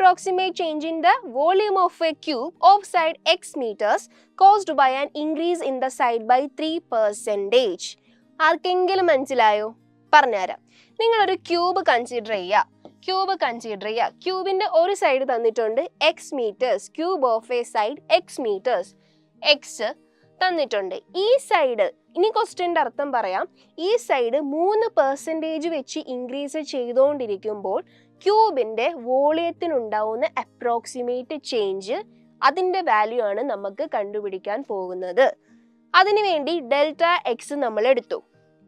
approximate change in the volume of a cube of side x meters caused by an increase in the side by 3%. ആർക്കെങ്കിലും മനസ്സിലായോ? പറഞ്ഞുതരാം. നിങ്ങളൊരു cube consider ചെയ്യുക. ക്യൂബിന്റെ ഒരു side തന്നിട്ടുണ്ട് x metres, cube of a side x metres, x തന്നിട്ടുണ്ട്. ഈ side, ഇനി ക്വസ്റ്റ്യൻ്റെ അർത്ഥം പറയാം, ഈ സൈഡ് 3% വെച്ച് ഇൻക്രീസ് ചെയ്തുകൊണ്ടിരിക്കുമ്പോൾ ക്യൂബിന്റെ വോളിയത്തിനുണ്ടാവുന്ന അപ്രോക്സിമേറ്റ് ചേഞ്ച്, അതിന്റെ വാല്യൂ ആണ് നമുക്ക് കണ്ടുപിടിക്കാൻ പോകുന്നത്. അതിനുവേണ്ടി ഡെൽറ്റ എക്സ് നമ്മൾ എടുത്തു.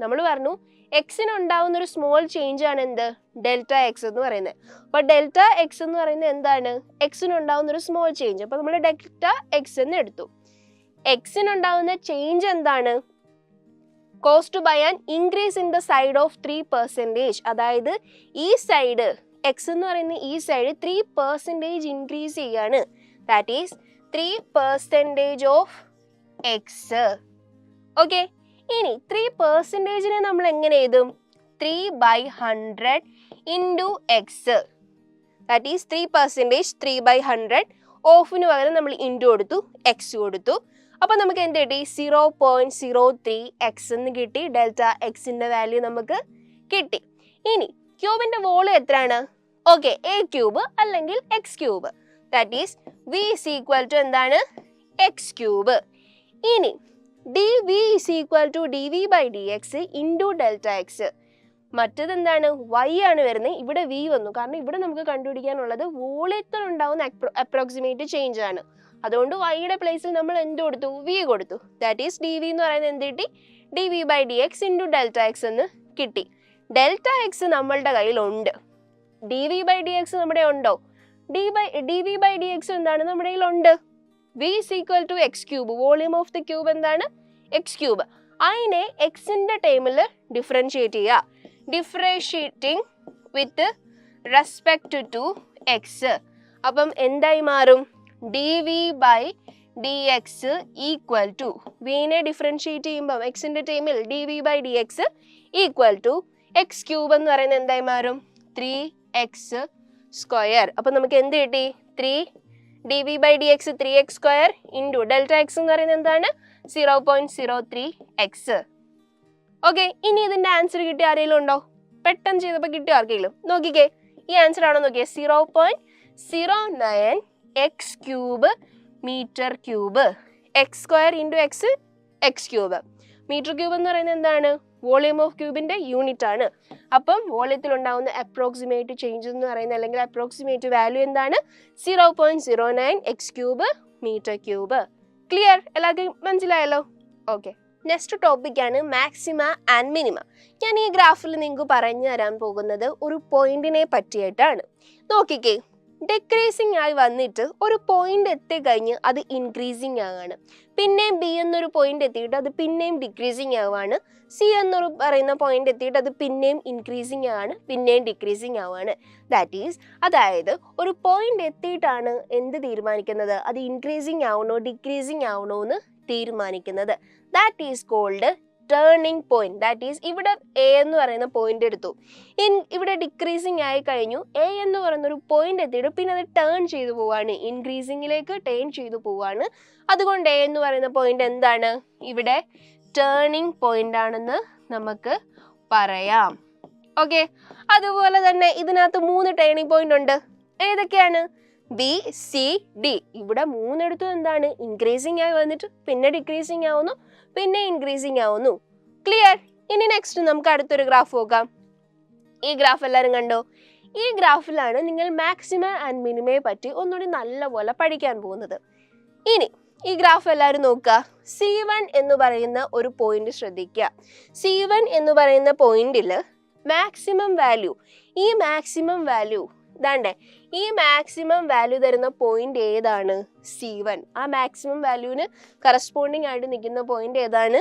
നമ്മൾ പറഞ്ഞു എക്സിന് ഉണ്ടാവുന്ന ഒരു സ്മോൾ ചേഞ്ച് ആണ് എന്ത്? ഡെൽറ്റ എക്സ് എന്ന് പറയുന്നത്. അപ്പോൾ ഡെൽറ്റ എക്സ് എന്ന് പറയുന്നത് എന്താണ്? എക്സിന് ഉണ്ടാവുന്ന ഒരു സ്മോൾ ചേഞ്ച്. അപ്പോൾ നമ്മൾ ഡെൽറ്റ എക്സ് എന്ന് എടുത്തു. എക്സിനുണ്ടാവുന്ന ചേഞ്ച് എന്താണ്? Caused by an increase in the side of 3%. അതായത് ഈ സൈഡ്, എക്സ് എന്ന് പറയുന്ന ഈ സൈഡ് 3% ഇൻക്രീസ് ചെയ്യാണ്. That is 3% of x. Okay, ഇനി 3%നെ നമ്മൾ എങ്ങനെ എഴുതും? 3/100 ഇൻറ്റു എക്സ്. That is 3%, 3/100. ഓഫിന് പകരം നമ്മൾ ഇൻറ്റു കൊടുത്തു, എക്സ് കൊടുത്തു. അപ്പോൾ നമുക്ക് എന്ത് കിട്ടി? 0.03 എക്സ് എന്ന് കിട്ടി. ഡെൽറ്റ എക്സിന്റെ വാല്യൂ നമുക്ക് കിട്ടി. ഇനി ക്യൂബിന്റെ വോളിയം എത്രയാണ്? ഓക്കെ, എ ക്യൂബ് അല്ലെങ്കിൽ x cube. That is v is equal to എന്താണ്? X cube. ഇനി d v is equal to d v by d x into delta x. മറ്റത് എന്താണ്? വൈ ആണ് വരുന്നത്. ഇവിടെ വി വന്നു, കാരണം ഇവിടെ നമുക്ക് കണ്ടുപിടിക്കാനുള്ളത് വോളിയത്തിൽ ഉണ്ടാവുന്ന അപ്രോക്സിമേറ്റ് ചേഞ്ച് ആണ്. അതുകൊണ്ട് വൈയുടെ പ്ലേസിൽ നമ്മൾ എന്ത് കൊടുത്തു? വി കൊടുത്തു. ദാറ്റ് ഈസ് ഡി വി എന്ന് പറയുന്നത് എന്ത് കിട്ടി? D v by d x into delta x എന്ന് കിട്ടി. ഡെൽറ്റ എക്സ് നമ്മളുടെ കയ്യിലുണ്ട്. D v by d x നമ്മുടെ ഉണ്ടോ? D v by d x എന്താണ്? നമ്മുടെ കയ്യിലുണ്ട്. V is equal to x cube. Volume of the cube എന്താണ്? X cube. അതിനെ എക്സിന്റെ ടൈമിൽ ഡിഫറൻഷിയേറ്റ് ചെയ്യുക. Differentiating with respect to x. അപ്പം എന്തായി മാറും? D v by d x equal to, വിനെ ഡിഫറൻഷിയേറ്റ് ചെയ്യുമ്പോൾ എക്സിന്റെ ടൈമിൽ d v by d x equal to x cube എന്ന് പറയുന്നത് എന്തായി മാറും? 3x². അപ്പം നമുക്ക് എന്ത് കിട്ടി? 3 d v by d x 3x² into delta x എന്ന് പറയുന്നത് എന്താണ്? 0.03 എക്സ്. ഓക്കെ, ഇനി ഇതിന്റെ ആൻസർ കിട്ടിയ ആരെങ്കിലും ഉണ്ടോ? പെട്ടെന്ന് ചെയ്തപ്പോൾ കിട്ടിയ ആർക്കെങ്കിലും? നോക്കിക്കേ, ഈ ആൻസർ ആണോ നോക്കിയേ? 0.09 x cube metre cube. x² into x, x cube. Metre cube എന്ന് പറയുന്നത് എന്താണ്? വോളിയം ഓഫ് ക്യൂബിന്റെ യൂണിറ്റ് ആണ്. അപ്പം വോളിയത്തിൽ ഉണ്ടാവുന്ന അപ്രോക്സിമേറ്റ് ചേഞ്ച് എന്ന് പറയുന്നത്, അല്ലെങ്കിൽ അപ്രോക്സിമേറ്റ് വാല്യൂ എന്താണ്? 0.09 x cube metre cube. Clear? എല്ലാവർക്കും മനസ്സിലായല്ലോ? ഓക്കെ, നെക്സ്റ്റ് ടോപ്പിക്കാണ് മാക്സിമ ആൻഡ് മിനിമ. ഞാൻ ഈ ഗ്രാഫിൽ നിങ്ങൾക്ക് പറഞ്ഞു തരാൻ പോകുന്നത് ഒരു പോയിന്റിനെ പറ്റിയിട്ടാണ്. നോക്കിക്കേ, ഡിക്രീസിങ് ആയി വന്നിട്ട് ഒരു പോയിന്റ് എത്തിക്കഴിഞ്ഞ് അത് ഇൻക്രീസിങ് ആവാണ്. പിന്നെയും ബി എന്നൊരു പോയിന്റ് എത്തിയിട്ട് അത് പിന്നെയും ഡിക്രീസിങ് ആവാണ്. സി എന്നൊരു പറയുന്ന പോയിന്റ് എത്തിയിട്ട് അത് പിന്നെയും ഇൻക്രീസിങ് ആണ്, പിന്നെയും ഡിക്രീസിങ് ആവാണ്. ദാറ്റ് ഈസ്, അതായത് ഒരു പോയിന്റ് എത്തിയിട്ടാണ് എന്ത് തീരുമാനിക്കുന്നത്? അത് ഇൻക്രീസിങ് ആവണോ ഡിക്രീസിങ് ആവണോ എന്ന് തീരുമാനിക്കുന്നത്. That is called turning point. That is, ഇവിടെ എ എന്ന് പറയുന്ന പോയിന്റ് എടുത്തു, ഇവിടെ ഡിക്രീസിങ് ആയി കഴിഞ്ഞു. എ എന്ന് പറയുന്ന ഒരു പോയിന്റ് എത്തിയിട്ട് പിന്നെ അത് ടേൺ ചെയ്തു പോവാണ്, ഇൻക്രീസിങ്ങിലേക്ക് ടേൺ ചെയ്തു പോവാണ്. അതുകൊണ്ട് എ എന്ന് പറയുന്ന പോയിന്റ് എന്താണ്? ഇവിടെ ടേണിംഗ് പോയിന്റ് ആണെന്ന് നമുക്ക് പറയാം. ഓക്കെ, അതുപോലെ തന്നെ ഇതിനകത്ത് 3 ടേണിംഗ് പോയിന്റ് ഉണ്ട്. ഏതൊക്കെയാണ്? B, C, D. ഇവിടെ 3 എടുത്തും എന്താണ്? ഇൻക്രീസിങ് ആയി വന്നിട്ട് പിന്നെ ഡിക്രീസിങ് ആവുന്നു, പിന്നെ ഇൻക്രീസിങ് ആവുന്നു. ക്ലിയർ? ഇനി നെക്സ്റ്റ് നമുക്ക് അടുത്തൊരു ഗ്രാഫ് നോക്കാം. ഈ ഗ്രാഫ് എല്ലാവരും കണ്ടോ? ഈ ഗ്രാഫിലാണ് നിങ്ങൾ മാക്സിമ ആൻഡ് മിനിമയെ പറ്റി ഒന്നുകൂടി നല്ലപോലെ പഠിക്കാൻ പോകുന്നത്. ഇനി ഈ ഗ്രാഫ് എല്ലാവരും നോക്കുക. C1 എന്ന് പറയുന്ന ഒരു പോയിന്റ് ശ്രദ്ധിക്കുക. C1 എന്ന് പറയുന്ന പോയിന്റിൽ മാക്സിമം വാല്യൂ, ഈ മാക്സിമം വാല്യൂ ഇതാണ്ടേ, ഈ മാക്സിമം വാല്യൂ തരുന്ന പോയിന്റ് ഏതാണ്? C1. ആ മാക്സിമം വാല്യൂവിന് കറസ്പോണ്ടിങ് ആയിട്ട് നിൽക്കുന്ന പോയിന്റ് ഏതാണ്?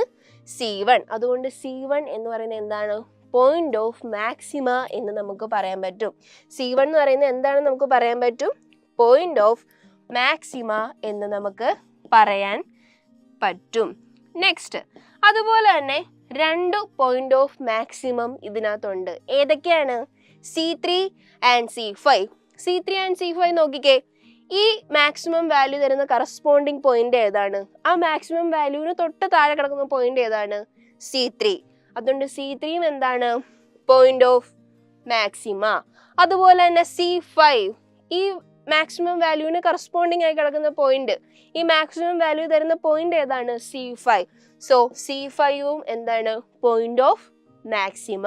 C1. അതുകൊണ്ട് C1 എന്ന് പറയുന്നത് എന്താണ്? പോയിന്റ് ഓഫ് മാക്സിമ എന്ന് നമുക്ക് പറയാൻ പറ്റും. C1 എന്ന് പറയുന്നത് എന്താണെന്ന് നമുക്ക് പറയാൻ പറ്റും? പോയിന്റ് ഓഫ് മാക്സിമ എന്ന് നമുക്ക് പറയാൻ പറ്റും. നെക്സ്റ്റ്, അതുപോലെ തന്നെ 2 പോയിന്റ് ഓഫ് മാക്സിമം ഇതിനകത്തുണ്ട്. ഏതൊക്കെയാണ്? C3 and C5. C3 and C5 നോക്കിക്കേ, ഈ മാക്സിമം വാല്യൂ തരുന്ന കറസ്പോണ്ടിങ് പോയിന്റ് ഏതാണ്? ആ മാക്സിമം വാല്യൂവിന് തൊട്ട് താഴെ കിടക്കുന്ന പോയിന്റ് ഏതാണ്? C3. അതുകൊണ്ട് C3 എന്താണ്? Point of maxima. അതുപോലെ തന്നെ C5, ഈ മാക്സിമം വാല്യൂവിന് കറസ്പോണ്ടിങ് ആയി കിടക്കുന്ന പോയിന്റ്, ഈ മാക്സിമം വാല്യൂ തരുന്ന പോയിന്റ് ഏതാണ്? C5. സോ C5ഉം എന്താണ്? Point of maxima.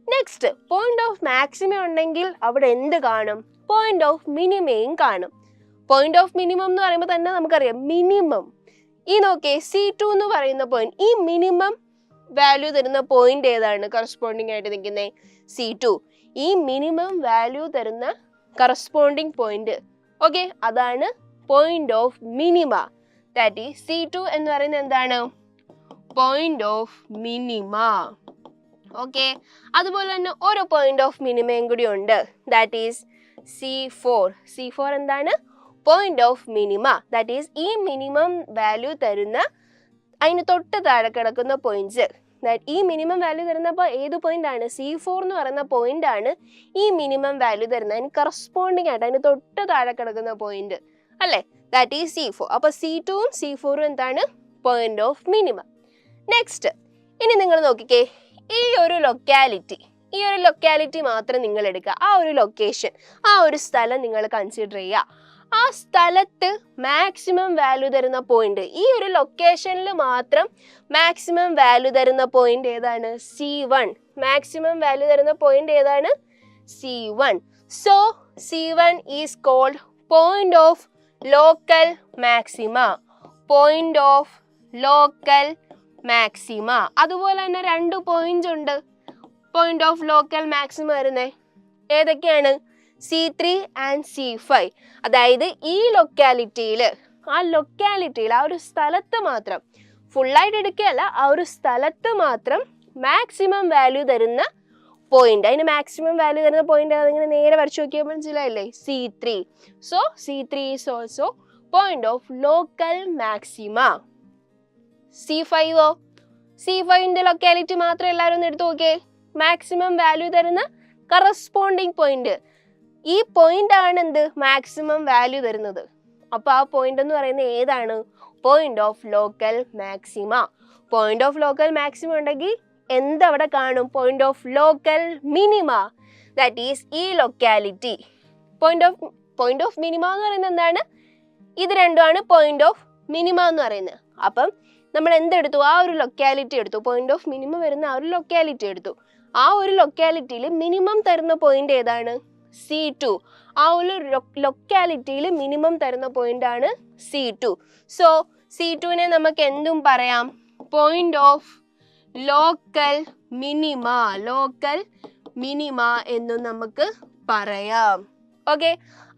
Next, point of maxima ഉണ്ടെങ്കിൽ അവിടെ എന്ത് കാണും? പോയിന്റ് ഓഫ് മിനിമയും കാണും. പോയിന്റ് ഓഫ് മിനിമം എന്ന് പറയുമ്പോൾ തന്നെ നമുക്കറിയാം മിനിമം. ഈ നോക്കേ, C2 എന്ന് പറയുന്ന പോയിന്റ്, ഈ മിനിമം വാല്യൂ തരുന്ന പോയിന്റ് ഏതാണ് കറസ്പോണ്ടിങ് ആയിട്ട് നിൽക്കുന്നത്? C2. ഈ മിനിമം വാല്യൂ തരുന്ന കറസ്പോണ്ടിങ് പോയിന്റ്, ഓക്കെ, അതാണ് point of minima. That is C2 എന്ന് പറയുന്നത് എന്താണ്? Point of minima. ഓക്കെ, അതുപോലെ തന്നെ ഓരോ പോയിന്റ് ഓഫ് മിനിമയും കൂടി ഉണ്ട്. That is C4. C4 എന്താണ്? Point of minima. That is ഈ മിനിമം വാല്യൂ തരുന്ന അതിന് തൊട്ട് താഴെ കിടക്കുന്ന പോയിന്റ്സ്. ഈ മിനിമം വാല്യൂ തരുന്നപ്പോൾ ഏത് പോയിന്റ് ആണ്? C4 എന്ന് പറയുന്ന പോയിന്റ് ആണ് ഈ മിനിമം വാല്യൂ തരുന്നത്. അതിന് കറസ്പോണ്ടിങ് ആയിട്ട് അതിന് തൊട്ട് താഴെ കിടക്കുന്ന പോയിന്റ് അല്ലേ? That is C4. അപ്പൊ C2ഉം C4ഉം എന്താണ്? Point of minimum. നെക്സ്റ്റ്, ഇനി നിങ്ങൾ നോക്കിക്കേ, ഈ ഒരു ലൊക്കാലിറ്റി മാത്രം നിങ്ങൾ എടുക്കുക. ആ ഒരു ലൊക്കേഷൻ, ആ ഒരു സ്ഥലം നിങ്ങൾ കൺസിഡർ ചെയ്യുക. ആ സ്ഥലത്ത് മാക്സിമം വാല്യൂ തരുന്ന പോയിന്റ്, ഈ ഒരു ലൊക്കേഷനിൽ മാത്രം മാക്സിമം വാല്യൂ തരുന്ന പോയിന്റ് ഏതാണ്? C1. മാക്സിമം വാല്യൂ തരുന്ന പോയിന്റ് ഏതാണ്? C1. So C1 is called point of local maxima. Point of local maxima. അതുപോലെ തന്നെ 2 പോയിന്റ്സ് ഉണ്ട് പോയിന്റ് ഓഫ് ലോക്കൽ മാക്സിമ വരുന്നേ. ഏതൊക്കെയാണ്? C3 and C5. അതായത് ഈ ലൊക്കാലിറ്റിയിൽ, ആ ഒരു സ്ഥലത്ത് മാത്രം, ഫുള്ളായിട്ട് എടുക്കുകയല്ല, ആ ഒരു സ്ഥലത്ത് മാത്രം മാക്സിമം വാല്യൂ തരുന്ന പോയിന്റ്. അതിന് മാക്സിമം വാല്യൂ തരുന്ന പോയിന്റ് അതിങ്ങനെ നേരെ വരച്ചു നോക്കിയാൽ മനസ്സിലായില്ലേ? C3. So C3 is also point of local maxima. C5ഓ? C5ന്റെ ലൊക്കാലിറ്റി മാത്രം എല്ലാവരും ഒന്ന് എടുത്തു നോക്കിയേ. മാക്സിമം വാല്യൂ തരുന്ന കറസ്പോണ്ടിങ് പോയിന്റ്, ഈ പോയിന്റ് ആണ് എന്ത്? മാക്സിമം വാല്യൂ തരുന്നത്. അപ്പൊ ആ പോയിന്റ് എന്ന് പറയുന്നത് ഏതാണ്? Point of local maxima. Point of local maximum ഉണ്ടെങ്കിൽ എന്തവിടെ കാണും? Point of local minima. That is ഈ ലൊക്കാലിറ്റി. പോയിന്റ് ഓഫ് മിനിമ എന്ന് പറയുന്നത് എന്താണ്? ഇത് രണ്ടുമാണ് പോയിന്റ് ഓഫ് മിനിമ എന്ന് പറയുന്നത്. അപ്പം നമ്മൾ എന്തെടുത്തു? ആ ഒരു ലൊക്കാലിറ്റി എടുത്തു. പോയിന്റ് ഓഫ് മിനിമം വരുന്ന ആ ഒരു ലൊക്കാലിറ്റി എടുത്തു. ആ ഒരു ലൊക്കാലിറ്റിയിൽ മിനിമം തരുന്ന പോയിന്റ് ഏതാണ്? C2. ആ ഒരു ലൊക്കാലിറ്റിയിൽ മിനിമം തരുന്ന പോയിന്റ് ആണ് C2. സോ C2നെ നമുക്ക് എന്തും പറയാം? പോയിന്റ് ഓഫ് ലോക്കൽ മിനിമ എന്നും നമുക്ക് പറയാം. ഓക്കെ,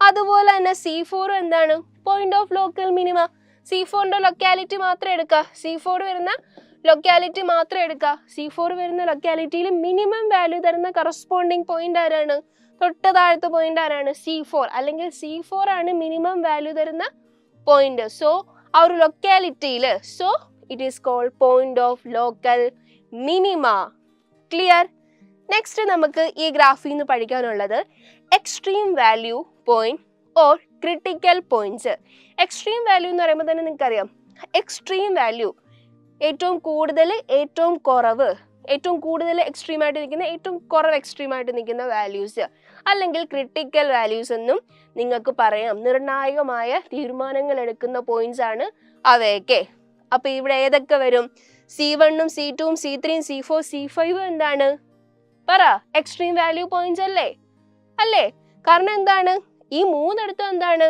അതുപോലെ തന്നെ C4 എന്താണ്? Point of local minima. C4ന്റെ ലൊക്കാലിറ്റി മാത്രം എടുക്കുക. C4 വരുന്ന ലൊക്കാലിറ്റിയിൽ മിനിമം വാല്യൂ തരുന്ന കറസ്പോണ്ടിങ് പോയിന്റ് ആരാണ്? തൊട്ട് താഴത്തെ പോയിന്റ് ആരാണ്? C4. അല്ലെങ്കിൽ C4 ആണ് മിനിമം വാല്യൂ തരുന്ന പോയിന്റ്. സോ ആ ഒരു ലൊക്കാലിറ്റിയിൽ, so it is called point of local minima. Clear? Next നമുക്ക് ഈ ഗ്രാഫിൽ നിന്ന് പഠിക്കാനുള്ളത് extreme value point or critical points. Extreme value എന്ന് പറയുമ്പോൾ തന്നെ നിങ്ങൾക്കറിയാം, എക്സ്ട്രീം വാല്യൂ ഏറ്റവും കൂടുതൽ, ഏറ്റവും കുറവ്, ഏറ്റവും കൂടുതൽ എക്സ്ട്രീം ആയിട്ട് നിൽക്കുന്ന, ഏറ്റവും കുറവ് എക്സ്ട്രീം ആയിട്ട് നിൽക്കുന്ന വാല്യൂസ്, അല്ലെങ്കിൽ ക്രിട്ടിക്കൽ വാല്യൂസ് എന്നും നിങ്ങൾക്ക് പറയാം. നിർണായകമായ തീരുമാനങ്ങൾ എടുക്കുന്ന പോയിന്റ്സ് ആണ് അവയൊക്കെ. അപ്പൊ ഇവിടെ ഏതൊക്കെ വരും? C1ഉം C2ഉം C3ഉം C4 C5 എന്താണ്? പറ, എക്സ്ട്രീം വാല്യൂ പോയിന്റ്സ് അല്ലേ? കാരണം എന്താണ്? ഈ മൂന്നിടത്തും എന്താണ്?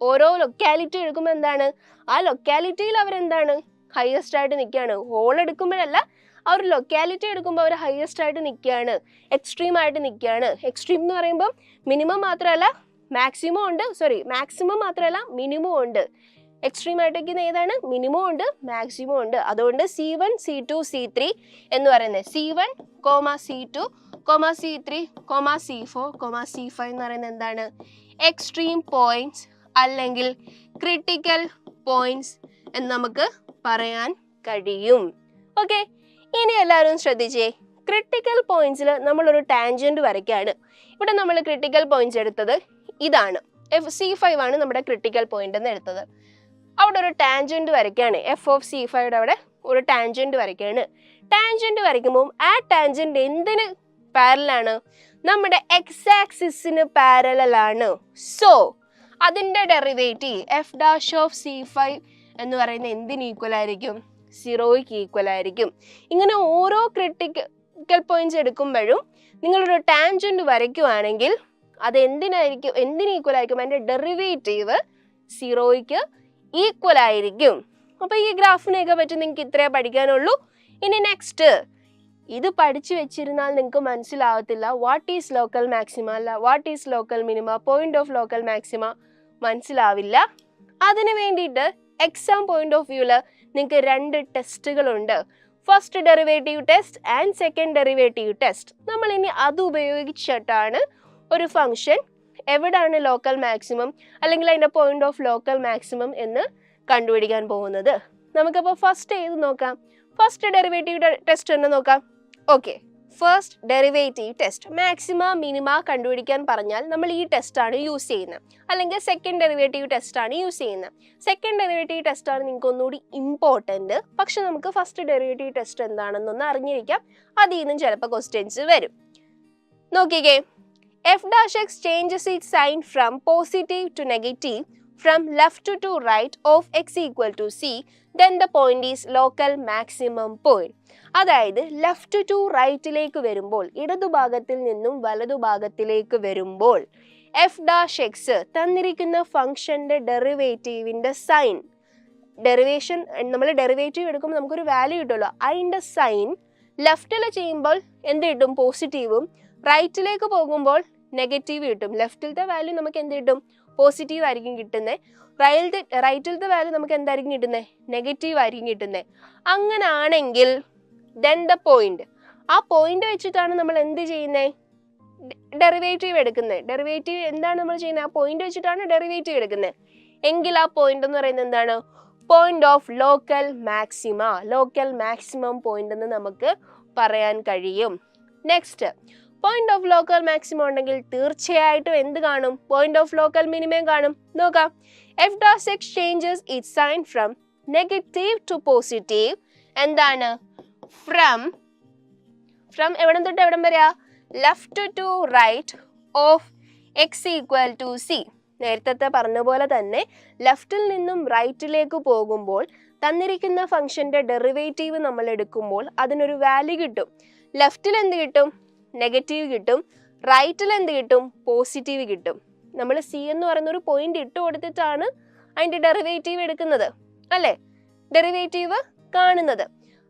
ഓരോ ലൊക്കാലിറ്റി എടുക്കുമ്പോൾ എന്താണ്? ആ ലൊക്കാലിറ്റിയിൽ അവരെന്താണ്? ഹയസ്റ്റ് ആയിട്ട് നിൽക്കുകയാണ്. ഹോൾ എടുക്കുമ്പോഴല്ല, ആ ഒരു ലൊക്കാലിറ്റി എടുക്കുമ്പോൾ അവർ ഹയസ്റ്റ് ആയിട്ട് നിൽക്കുകയാണ്, എക്സ്ട്രീം ആയിട്ട് നിൽക്കുകയാണ്. എക്സ്ട്രീം എന്ന് പറയുമ്പോൾ മിനിമം മാത്രമല്ല മാക്സിമം ഉണ്ട്, മാക്സിമം മാത്രമല്ല മിനിമം ഉണ്ട്. എക്സ്ട്രീം ആയിട്ട് നിൽക്കുന്ന ഏതാണ്? മിനിമം ഉണ്ട്, മാക്സിമം ഉണ്ട്. അതുകൊണ്ട് C1 C2 C3 എന്ന് പറയുന്നത് C1, C2, C3, C4, C5 എന്ന് പറയുന്നത് എന്താണ്? എക്സ്ട്രീം പോയിന്റ്സ് അല്ലെങ്കിൽ ക്രിട്ടിക്കൽ പോയിന്റ്സ് എന്ന് നമുക്ക് പറയാൻ കഴിയും. ഓക്കെ, ഇനി എല്ലാവരും ശ്രദ്ധിച്ചേ. ക്രിട്ടിക്കൽ പോയിന്റ്സിൽ നമ്മളൊരു ടാൻജന്റ് വരയ്ക്കുകയാണ്. ഇവിടെ നമ്മൾ ക്രിട്ടിക്കൽ പോയിന്റ്സ് എടുത്തത് ഇതാണ്. C5 ആണ് നമ്മുടെ ക്രിട്ടിക്കൽ പോയിന്റ് എന്ന് എടുത്തത്. അവിടെ ഒരു ടാൻജന്റ് വരയ്ക്കുകയാണ്. F(C5) അവിടെ ഒരു ടാൻജന്റ് വരയ്ക്കുകയാണ്. ടാൻജന്റ് വരയ്ക്കുമ്പോൾ ആ ടാൻജന്റ് എന്തിന് പാരലാണ്? നമ്മുടെ എക്സ് ആക്സിസിന് പാരലാണ്. സോ അതിൻ്റെ ഡെറിവേറ്റീവ് F'(C5) എന്ന് പറയുന്നത് എന്തിന് ഈക്വൽ ആയിരിക്കും? 0ക്ക് ഈക്വൽ ആയിരിക്കും. ഇങ്ങനെ ഓരോ ക്രിട്ടിക്കൽ പോയിന്റ്സ് എടുക്കുമ്പോഴും നിങ്ങളൊരു ടാൻജന്റ് വരയ്ക്കുവാണെങ്കിൽ അത് എന്തിന് ഈക്വൽ ആയിരിക്കും? അതിൻ്റെ ഡെറിവേറ്റീവ് 0ക്ക് ഈക്വൽ ആയിരിക്കും. അപ്പോൾ ഈ ഗ്രാഫിനെയൊക്കെ പറ്റി നിങ്ങൾക്ക് ഇത്രേ പഠിക്കാനുള്ളൂ. ഇനി നെക്സ്റ്റ്, ഇത് പഠിച്ചു വെച്ചിരുന്നാൽ നിങ്ങൾക്ക് മനസ്സിലാവത്തില്ല വാട്ട് ഈസ് ലോക്കൽ മാക്സിമ, അല്ല what is local minima, point of local maxima മനസ്സിലാവില്ല. അതിന് വേണ്ടിയിട്ട് എക്സാം പോയിന്റ് ഓഫ് വ്യൂവിൽ നിങ്ങൾക്ക് 2 ടെസ്റ്റുകളുണ്ട്. First derivative test and second derivative test. നമ്മൾ ഇനി അത് ഉപയോഗിച്ചിട്ടാണ് ഒരു ഫംഗ്ഷൻ എവിടാണ് ലോക്കൽ മാക്സിമം അല്ലെങ്കിൽ അതിൻ്റെ പോയിന്റ് ഓഫ് ലോക്കൽ മാക്സിമം എന്ന് കണ്ടുപിടിക്കാൻ പോകുന്നത്. നമുക്കപ്പോൾ ഫസ്റ്റ് ഏത് നോക്കാം? ഫസ്റ്റ് ഡെറിവേറ്റീവ് ടെസ്റ്റ് തന്നെ നോക്കാം. Okay, first derivative test. Maxima minima കണ്ടുപിടിക്കാൻ പറഞ്ഞാൽ നമ്മൾ ഈ ടെസ്റ്റാണ് യൂസ് ചെയ്യുന്നത്, അല്ലെങ്കിൽ സെക്കൻഡ് ഡെറിവേറ്റീവ് ടെസ്റ്റാണ് യൂസ് ചെയ്യുന്നത്. സെക്കൻഡ് ഡെറിവേറ്റീവ് ടെസ്റ്റാണ് നിങ്ങൾക്ക് ഒന്നുകൂടി ഇമ്പോർട്ടൻറ്റ്. പക്ഷെ നമുക്ക് ഫസ്റ്റ് ഡെറിവേറ്റീവ് ടെസ്റ്റ് എന്താണെന്നൊന്ന് അറിഞ്ഞിരിക്കാം. അതിൽ നിന്നും ചിലപ്പോൾ ക്വസ്റ്റ്യൻസ് വരും. നോക്കിക്കേ, f' changes its sign from positive to negative from left to right of x equal to c, then the point is local maximum point. അതായത് ലെഫ്റ്റ് ടു റൈറ്റിലേക്ക് വരുമ്പോൾ, ഇടതുഭാഗത്തിൽ നിന്നും വലതുഭാഗത്തിലേക്ക് വരുമ്പോൾ f' തന്നിരിക്കുന്ന ഫംഗ്ഷന്റെ ഡെറിവേറ്റീവിന്റെ സൈൻ, നമ്മൾ ഡെറിവേറ്റീവ് എടുക്കുമ്പോൾ നമുക്കൊരു വാല്യൂ കിട്ടുമല്ലോ, അതിൻ്റെ സൈൻ ലെഫ്റ്റിൽ ചെയ്യുമ്പോൾ എന്ത് കിട്ടും? പോസിറ്റീവും. റൈറ്റിലേക്ക് പോകുമ്പോൾ നെഗറ്റീവ് കിട്ടും. ലെഫ്റ്റിലത്തെ വാല്യൂ നമുക്ക് എന്ത് കിട്ടും? പോസിറ്റീവ് ആയിരിക്കും കിട്ടുന്നത്. റൈറ്റിലത്തെ വാല്യൂ നമുക്ക് എന്തായിരിക്കും കിട്ടുന്നത്? നെഗറ്റീവ് ആയിരിക്കും കിട്ടുന്നത്. അങ്ങനെ ആണെങ്കിൽ ദെൻ ദ പോയിന്റ്, ആ പോയിന്റ് വെച്ചിട്ടാണ് നമ്മൾ എന്ത് ചെയ്യുന്നത്? ഡെറിവേറ്റീവ് എടുക്കുന്നത്. ഡെറിവേറ്റീവ് എന്താണ് നമ്മൾ ചെയ്യുന്നത്? ആ പോയിന്റ് വെച്ചിട്ടാണ് ഡെറിവേറ്റീവ് എടുക്കുന്നത്. എങ്കിൽ ആ പോയിന്റ് എന്ന് പറയുന്നത് എന്താണ്? Point of local maxima, local maximum point എന്ന് നമുക്ക് പറയാൻ കഴിയും. Next, point of local maximum ഉണ്ടെങ്കിൽ തീർച്ചയായിട്ടും എന്ത് കാണും? പോയിന്റ് ഓഫ് ലോക്കൽ മിനിമം കാണും. നോക്കാം, f' changes its sign from negative to positive. എന്താണ്? ഫ്രം എവിടം തൊട്ട് എവിടം വരെയാ? Left to right of x equal to c. നേരത്തെ പറഞ്ഞ പോലെ തന്നെ ലെഫ്റ്റിൽ നിന്നും റൈറ്റിലേക്ക് പോകുമ്പോൾ തന്നിരിക്കുന്ന ഫംഗ്ഷന്റെ ഡെറിവേറ്റീവ് നമ്മൾ എടുക്കുമ്പോൾ അതിനൊരു വാല്യൂ കിട്ടും. ലെഫ്റ്റിൽ എന്ത് കിട്ടും? നെഗറ്റീവ് കിട്ടും. റൈറ്റിൽ എന്ത് കിട്ടും? പോസിറ്റീവ് കിട്ടും. നമ്മൾ സി എന്ന് പറയുന്ന ഒരു പോയിന്റ് ഇട്ട് കൊടുത്തിട്ടാണ് അതിൻ്റെ ഡെറിവേറ്റീവ് എടുക്കുന്നത്, അല്ലേ? ഡെറിവേറ്റീവ് കാണുന്നത്.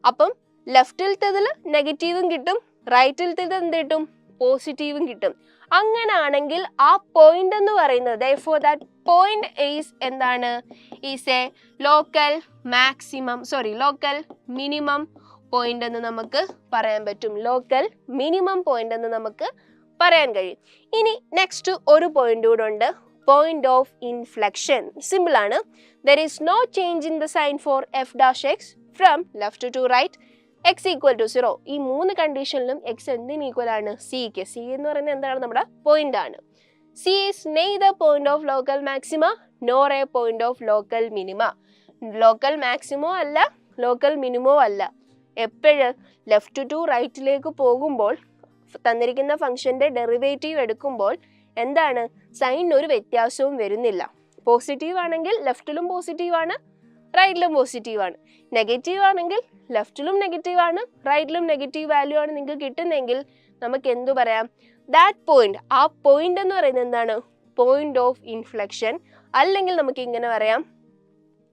അപ്പം ലെഫ്റ്റിലത്തേതിൽ നെഗറ്റീവും കിട്ടും, റൈറ്റിലത്തേത് എന്ത് കിട്ടും? പോസിറ്റീവും കിട്ടും. അങ്ങനാണെങ്കിൽ ആ പോയിന്റ് എന്ന് പറയുന്നത് therefore that point is എന്താണ്? Is A local minimum point എന്ന് നമുക്ക് പറയാൻ പറ്റും. ലോക്കൽ മിനിമം പോയിന്റ് എന്ന് നമുക്ക് പറയാൻ കഴിയും. ഇനി നെക്സ്റ്റ് ഒരു പോയിന്റ് കൂടെ ഉണ്ട്, പോയിന്റ് ഓഫ് ഇൻഫ്ലക്ഷൻ. സിമ്പിൾ ആണ്. there is no change in the sign for f' from left to right x equal to 0. ഈ 3 കണ്ടീഷനിലും x എന്തിന് ഈക്വൽ ആണ്? സിക്ക്. സി എന്ന് പറയുന്നത് എന്താണ്? നമ്മുടെ പോയിന്റ് ആണ്. C is neither point of local maxima nor A point of local minima. Local മാക്സിമോ അല്ല, ലോക്കൽ മിനിമോ അല്ല. എപ്പോഴും ലെഫ്റ്റ് ടു റൈറ്റിലേക്ക് പോകുമ്പോൾ തന്നിരിക്കുന്ന ഫംഗ്ഷന്റെ ഡെറിവേറ്റീവ് എടുക്കുമ്പോൾ എന്താണ്? സൈനിന് ഒരു വ്യത്യാസവും വരുന്നില്ല. പോസിറ്റീവ് ആണെങ്കിൽ ലെഫ്റ്റിലും പോസിറ്റീവ് ആണ്, റൈറ്റിലും പോസിറ്റീവ് ആണ്. നെഗറ്റീവ് ആണെങ്കിൽ ലെഫ്റ്റിലും നെഗറ്റീവ് ആണ്, റൈറ്റിലും നെഗറ്റീവ് വാല്യൂ ആണ് നിങ്ങൾക്ക് കിട്ടുന്നെങ്കിൽ നമുക്ക് എന്തു പറയാം? ദാറ്റ് പോയിന്റ്, ആ പോയിന്റ് എന്ന് പറയുന്നത് എന്താണ്? Point of inflection. അല്ലെങ്കിൽ നമുക്ക് ഇങ്ങനെ പറയാം,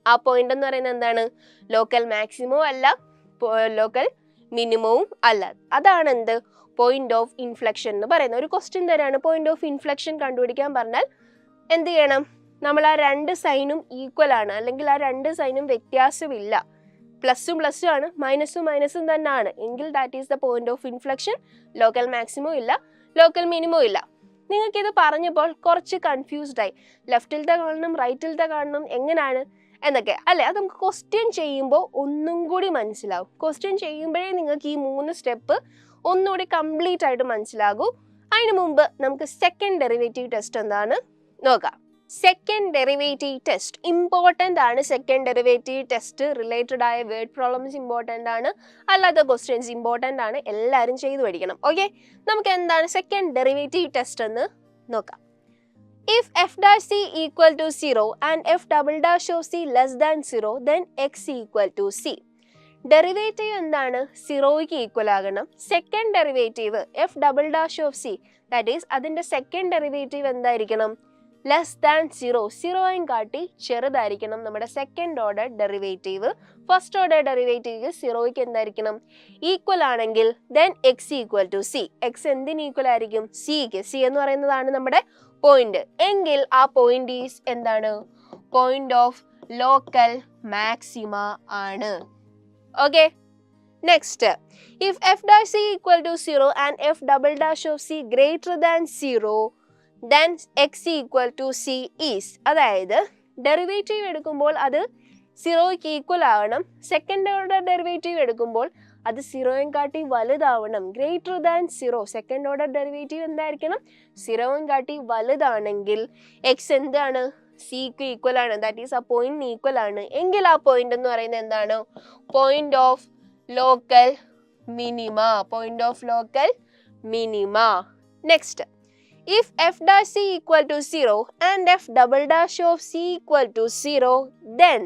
ആ പോയിന്റ് എന്ന് പറയുന്നത് എന്താണ്? ലോക്കൽ മാക്സിമോ അല്ല, ലോക്കൽ മിനിമവും അല്ല. അതാണ് എന്ത്? പോയിന്റ് ഓഫ് ഇൻഫ്ലക്ഷൻ എന്ന് പറയുന്നത്. ഒരു ക്വസ്റ്റ്യൻ തരാണ്, പോയിന്റ് ഓഫ് ഇൻഫ്ലക്ഷൻ കണ്ടുപിടിക്കാൻ പറഞ്ഞാൽ എന്ത് ചെയ്യണം? നമ്മൾ ആ 2 സൈനും ഈക്വൽ ആണ്, അല്ലെങ്കിൽ ആ 2 സൈനും വ്യത്യാസമില്ല, പ്ലസും പ്ലസും ആണ്, മൈനസും മൈനസും തന്നെ ആണ് എങ്കിൽ that is the point of inflection. Local മാക്സിമോ ഇല്ല, ലോക്കൽ മിനിമോ ഇല്ല. നിങ്ങൾക്കിത് പറഞ്ഞപ്പോൾ കുറച്ച് കൺഫ്യൂസ്ഡ് ആയി. ലെഫ്റ്റിലത്തെ കാണണം, റൈറ്റിലത്തെ കാണണം, എങ്ങനെയാണ്? എന്നൊക്കെ അല്ലേ. അത് നമുക്ക് ക്വസ്റ്റ്യൻ ചെയ്യുമ്പോൾ ഒന്നും കൂടി മനസ്സിലാവും. ക്വസ്റ്റ്യൻ ചെയ്യുമ്പോഴേ നിങ്ങൾക്ക് ഈ 3 സ്റ്റെപ്പ് ഒന്നുകൂടി കംപ്ലീറ്റ് ആയിട്ട് മനസ്സിലാകൂ. അതിന് മുമ്പ് നമുക്ക് സെക്കൻഡ് ഡെറിവേറ്റീവ് ടെസ്റ്റ് എന്താണ് നോക്കാം. സെക്കൻഡ് ഡെറിവേറ്റീവ് ടെസ്റ്റ് ഇമ്പോർട്ടൻ്റ് ആണ്. സെക്കൻഡ് ഡെറിവേറ്റീവ് ടെസ്റ്റ് റിലേറ്റഡ് ആയ വേർഡ് പ്രോബ്ലംസ് ഇമ്പോർട്ടൻ്റ് ആണ്, അല്ലാത്ത ക്വസ്റ്റ്യൻസ് ഇമ്പോർട്ടൻ്റ് ആണ്. എല്ലാവരും ചെയ്തു പഠിക്കണം. ഓക്കെ, നമുക്ക് എന്താണ് സെക്കൻഡ് ഡെറിവേറ്റീവ് ടെസ്റ്റ് എന്ന് നോക്കാം. If f dash c equal to 0 and f double dash of c less than 0, then x equal to c. Derivative എന്താണ്? സീറോയ്ക്ക് ഈക്വൽ ആകണം. Second derivative f double dash of c, that is അതിൻ്റെ second derivative എന്തായിരിക്കണം? Less than 0, സീറോയും കാട്ടി ചെറുതായിരിക്കണം നമ്മുടെ second order derivative. First order derivative സീറോയ്ക്ക് എന്തായിരിക്കണം? ഈക്വൽ ആണെങ്കിൽ then x equal to c. X എന്തിന് ഈക്വൽ ആയിരിക്കും? സിക്ക്. സി എന്ന് പറയുന്നതാണ് നമ്മുടെ പോയിന്റ്. എങ്കിൽ ആ പോയിന്റ് ഈസ് എന്താണ്? പോയിന്റ് ഓഫ് ലോക്കൽ മാക്സിമ ആണ്. Okay, next, if f dash c equal to 0 and f double dash of c greater than 0, then x equal to c is. അതായത് ഡെറിവേറ്റീവ് എടുക്കുമ്പോൾ അത് സീറോയ്ക്ക് ഈക്വൽ ആവണം. Second order derivative എടുക്കുമ്പോൾ അത് സീറോയും കാട്ടി വലുതാവണം. Greater than 0, second order derivative എന്തായിരിക്കണം? സീറോയും കാട്ടി വലുതാണെങ്കിൽ എക്സ് എന്താണ്? സിക്ക് ഈക്വൽ ആണ്. ദാറ്റ് ഈസ് ആ പോയിന്റ് ഈക്വൽ ആണ്. എങ്കിൽ ആ പോയിന്റ് എന്ന് പറയുന്നത് എന്താണ്? Point of local minima. Point of local minima. Next, if f dash c equal to 0 and f double dash of c equal to 0, then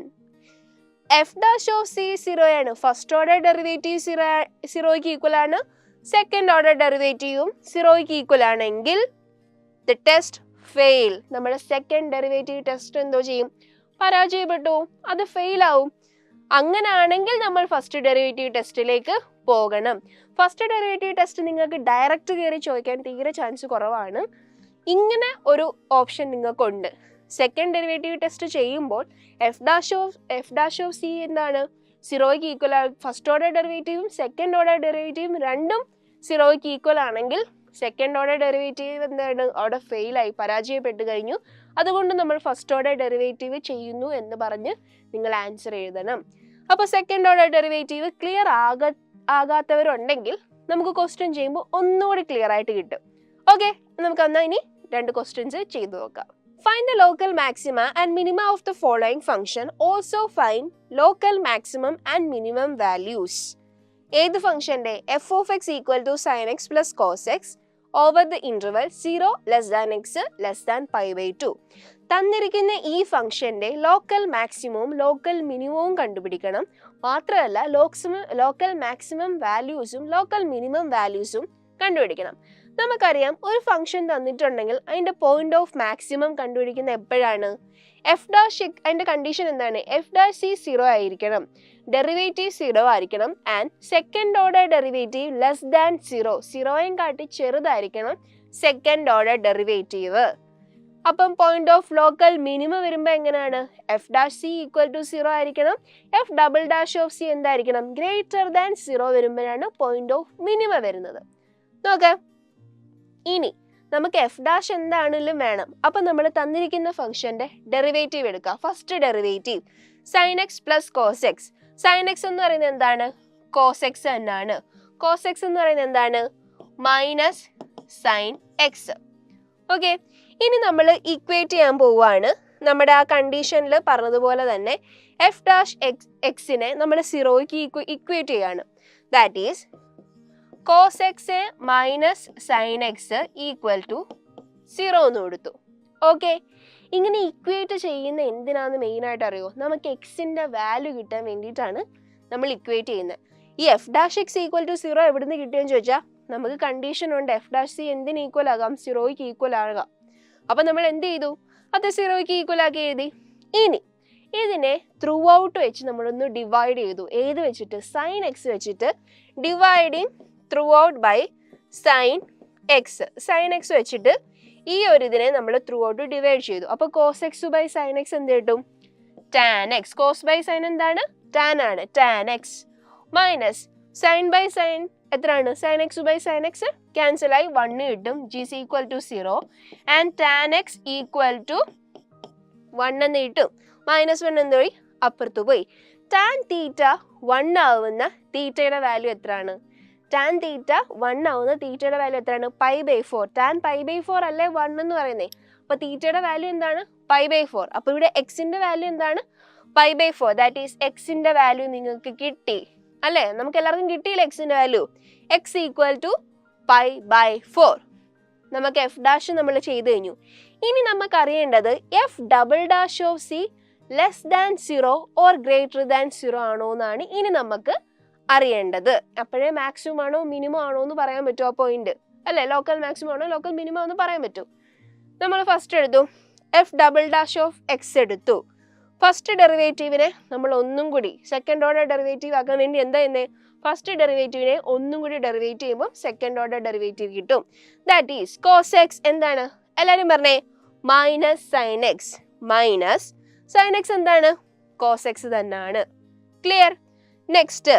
f dash of c 0 ആണ്. First order derivative സീറോയ്ക്ക് equal ആണ്. Second order ഡെറിവേറ്റീവും സീറോയ്ക്ക് equal ആണെങ്കിൽ the test fail. നമ്മുടെ second derivative test എന്തോ ചെയ്യും? പരാജയപ്പെട്ടു, അത് fail ആവും. അങ്ങനെയാണെങ്കിൽ നമ്മൾ ഫസ്റ്റ് ഡെറിവേറ്റീവ് ടെസ്റ്റിലേക്ക് പോകണം. ഫസ്റ്റ് ഡെറിവേറ്റീവ് ടെസ്റ്റ് നിങ്ങൾക്ക് ഡയറക്റ്റ് കയറി ചോദിക്കാൻ തീരെ ചാൻസ് കുറവാണ്. ഇങ്ങനെ ഒരു ഓപ്ഷൻ നിങ്ങൾക്കുണ്ട്. സെക്കൻഡ് ഡെറിവേറ്റീവ് ടെസ്റ്റ് ചെയ്യുമ്പോൾ എഫ് ഡാഷ് ഓഫ് സി എന്താണ്? സീറോയ്ക്ക് ഈക്വൽ ആണ്. ഫസ്റ്റ് ഓർഡർ ഡെറിവേറ്റീവും സെക്കൻഡ് ഓർഡർ ഡെറിവേറ്റീവും രണ്ടും സീറോയ്ക്ക് ഈക്വൽ ആണെങ്കിൽ സെക്കൻഡ് ഓർഡർ ഡെറിവേറ്റീവ് എന്താണ്? അവിടെ ഫെയിലായി, പരാജയപ്പെട്ട് കഴിഞ്ഞു. അതുകൊണ്ട് നമ്മൾ ഫസ്റ്റ് ഓർഡർ ഡെറിവേറ്റീവ് ചെയ്യുന്നു എന്ന് പറഞ്ഞ് നിങ്ങൾ ആൻസർ എഴുതണം. അപ്പോൾ സെക്കൻഡ് ഓർഡർ ഡെറിവേറ്റീവ് ക്ലിയർ ആകാത്തവരുണ്ടെങ്കിൽ നമുക്ക് ക്വസ്റ്റ്യൻ ചെയ്യുമ്പോൾ ഒന്നുകൂടി ക്ലിയർ ആയിട്ട് കിട്ടും. ഓക്കെ, നമുക്ക് എന്നാൽ ഇനി 2 ക്വസ്റ്റ്യൻസ് ചെയ്തു നോക്കാം. Find the local maxima and minima of the following function. Also find local maximum and minimum values. ഏത് ഫംഗ്ഷന്റെ f of x equal to sin x plus cos x over the interval 0 less than x less than pi/2. തന്നിരിക്കുന്ന ഈ ഫംഗ്ഷന്റെ local മാക്സിമവും local മിനിമവും കണ്ടുപിടിക്കണം. മാത്രമല്ല local maximum വാല്യൂസും local minimum വാല്യൂസും കണ്ടുപിടിക്കണം. നമുക്കറിയാം, ഒരു ഫംഗ്ഷൻ തന്നിട്ടുണ്ടെങ്കിൽ അതിന്റെ പോയിന്റ് ഓഫ് മാക്സിമം കണ്ടുപിടിക്കുന്ന എപ്പോഴാണ്? എഫ് ഡാഷ്, അതിന്റെ കണ്ടീഷൻ എന്താണ്? എഫ് ഡാഷ് സി 0 ആയിരിക്കണം, ഡെറിവേറ്റീവ് 0 ആയിരിക്കണം, and second order derivative less than 0, സീറോയും കാട്ടി ചെറുതായിരിക്കണം സെക്കൻഡ് ഓർഡർ ഡെറിവേറ്റീവ്. അപ്പം പോയിന്റ് ഓഫ് ലോക്കൽ മിനിമം വരുമ്പോൾ എങ്ങനെയാണ്? F dash c equal to 0 ആയിരിക്കണം. F double dash of c എന്തായിരിക്കണം? ഗ്രേറ്റർ ദാൻ 0 വരുമ്പോഴാണ് പോയിന്റ് ഓഫ് മിനിമം വരുന്നത്. നോക്കാം, ഇനി നമുക്ക് എഫ് ഡാഷ് എന്താണെങ്കിലും വേണം. അപ്പം നമ്മൾ തന്നിരിക്കുന്ന ഫംഗ്ഷന്റെ ഡെറിവേറ്റീവ് എടുക്കുക. First derivative sine x plus cos x. Sine x എന്ന് പറയുന്നത് എന്താണ്? കോസ് എക്സ് എന്നാണ്. കോസ് എക്സ് എന്ന് പറയുന്നത് എന്താണ്? Minus sine X. ഓക്കെ, ഇനി നമ്മൾ ഇക്വേറ്റ് ചെയ്യാൻ പോവുകയാണ്. നമ്മുടെ ആ കണ്ടീഷനിൽ പറഞ്ഞതുപോലെ തന്നെ എഫ് ഡാഷ് എക്സിനെ നമ്മൾ സീറോയ്ക്ക് ഇക്വേറ്റ് ചെയ്യാണ്. That is cos x minus sine x equal to 0 എന്ന് കൊടുത്തു. ഓക്കെ, ഇങ്ങനെ ഇക്വേറ്റ് ചെയ്യുന്ന എന്തിനാന്ന് മെയിനായിട്ട് അറിയോ? നമുക്ക് എക്സിന്റെ വാല്യൂ കിട്ടാൻ വേണ്ടിയിട്ടാണ് നമ്മൾ ഇക്വേറ്റ് ചെയ്യുന്നത്. ഈ f dash x equal to 0 എവിടുന്ന് കിട്ടിയെന്ന് ചോദിച്ചാൽ നമുക്ക് കണ്ടീഷൻ ഉണ്ട്. എഫ് ഡാഷ് സി എന്തിന് ഈക്വൽ ആകാം? സീറോയ്ക്ക് ഈക്വൽ ആകാം. അപ്പം നമ്മൾ എന്ത് ചെയ്തു? അത് സീറോയ്ക്ക് ഈക്വൽ ആക്കി എഴുതി. ഇനി ഇതിനെ ത്രൂ ഔട്ട് വെച്ച് നമ്മളൊന്ന് ഡിവൈഡ് ചെയ്തു. ഏത് വെച്ചിട്ട്? സൈൻ എക്സ് വെച്ചിട്ട് dividing throughout by sine x. Sine x വെച്ചിട്ട് ഈ ഒരു ഇതിനെ നമ്മൾ ത്രൂ ഔട്ട് ഡിവൈഡ് ചെയ്തു. അപ്പോൾ cos x by sine x എന്ത് കിട്ടും? Tan x. Cos by sine എന്താണ്? ടാൻ ആണ്. Tan x minus sine by sine എത്രയാണ്? Sine x by sine x cancel ആയി 1 കിട്ടും. G c equal to 0 and tan x equal to 1 എന്ന് കിട്ടും. -1 എന്ത് പോയി? അപ്പുറത്ത് പോയി. ടാൻ തീറ്റ 1 ആവുന്ന തീറ്റയുടെ വാല്യൂ എത്രയാണ്? ടാൻ തീറ്റ 1 ആവുന്ന തീറ്റയുടെ വാല്യൂ എത്രയാണ്? π/4. ടാൻ π/4 അല്ലേ 1 എന്ന് പറയുന്നേ. അപ്പൊ തീറ്റയുടെ വാല്യൂ എന്താണ്? π/4. അപ്പൊ ഇവിടെ എക്സിന്റെ വാല്യൂ എന്താണ്? π/4. ദാറ്റ് ഈസ് എക്സിന്റെ വാല്യൂ നിങ്ങൾക്ക് കിട്ടി അല്ലേ? നമുക്ക് എല്ലാവർക്കും കിട്ടിയില്ലേ എക്സിന്റെ വാല്യൂ? X equal to π/4. നമുക്ക് എഫ് ഡാഷ് നമ്മൾ ചെയ്ത് കഴിഞ്ഞു. ഇനി നമുക്ക് അറിയേണ്ടത് F double dash of C less than 0 or greater than 0 ആണോ എന്നാണ് ഇനി നമുക്ക് അറിയേണ്ടത്. അപ്പോഴേ മാക്സിമം ആണോ മിനിമം ആണോ എന്ന് പറയാൻ പറ്റും ആ പോയിന്റ് അല്ലെ? ലോക്കൽ മാക്സിമം ആണോ ലോക്കൽ മിനിമം എന്ന് പറയാൻ പറ്റും. നമ്മൾ ഫസ്റ്റ് എടുത്തു F double dash of X എടുത്തു. ഫസ്റ്റ് ഡെറിവേറ്റീവിനെ നമ്മൾ ഒന്നും കൂടി സെക്കൻഡ് ഓർഡർ ഡെറിവേറ്റീവ് ആക്കാൻ വേണ്ടി എന്താ ചെയ്യുന്നത്? ഫസ്റ്റ് ഡെറിവേറ്റീവിനെ ഒന്നും കൂടി ഡെറിവേറ്റ് ചെയ്യുമ്പോൾ സെക്കൻഡ് ഓർഡർ ഡെറിവേറ്റീവ് കിട്ടും. ദാറ്റ് ഈസ് കോസ് എക്സ് എന്താണ്? എല്ലാവരും പറഞ്ഞേ, minus sine X. Minus sine X എന്താണ്? കോസ് എക്സ് തന്നെയാണ്. Clear? Next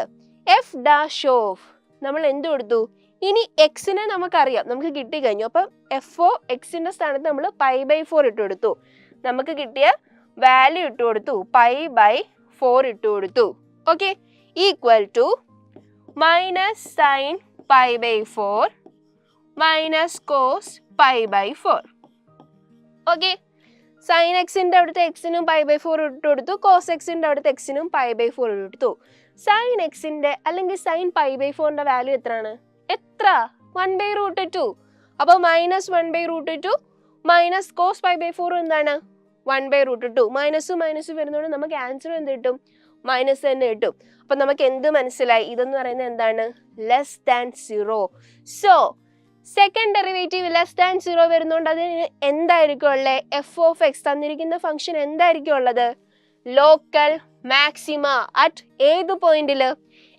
F dash of നമ്മൾ എന്ത് കൊടുത്തു? ഇനി എക്സിനെ നമുക്കറിയാം, നമുക്ക് കിട്ടി കഴിഞ്ഞു. അപ്പം എഫ് ഒ എക്സിന്റെ സ്ഥാനത്ത് നമ്മൾ π/4 ഇട്ട് കൊടുത്തു. നമുക്ക് കിട്ടിയ വാല്യൂ ഇട്ട് കൊടുത്തു, π/4 ഇട്ട് കൊടുത്തു. Okay, equal to minus sine π/4 minus cos π/4. Okay, sine എക്സിന്റെ അവിടുത്തെ എക്സിനും π/4 ഇട്ട് കൊടുത്തു, കോസ് എക്സിന്റെ അവിടുത്തെ എക്സിനും π/4 ഇട്ട് കൊടുത്തു. സൈൻ എക്സിന്റെ അല്ലെങ്കിൽ സൈൻ π/4ന്റെ വാല്യൂ എത്രയാണ്? എത്ര? 1/√2. അപ്പൊ -1/√2 മൈനസ് കോസ് π/4 എന്താണ്? 1/√2. മൈനസ് മൈനസ് വരുന്നതുകൊണ്ട് നമുക്ക് ആൻസർ എന്ത് കിട്ടും? മൈനസ് തന്നെ കിട്ടും. അപ്പൊ നമുക്ക് എന്ത് മനസ്സിലായി? ഇതെന്ന് പറയുന്നത് എന്താണ്? Less than 0. So second derivative less than 0 വരുന്നതുകൊണ്ട് അതിന് എന്തായിരിക്കും ഉള്ളത്? എഫ് ഓഫ് എക്സ് തന്നിരിക്കുന്ന ഫംഗ്ഷൻ എന്തായിരിക്കും ഉള്ളത്? ലോക്കൽ മാക്സിമ അറ്റ് ഏത് പോയിന്റില്?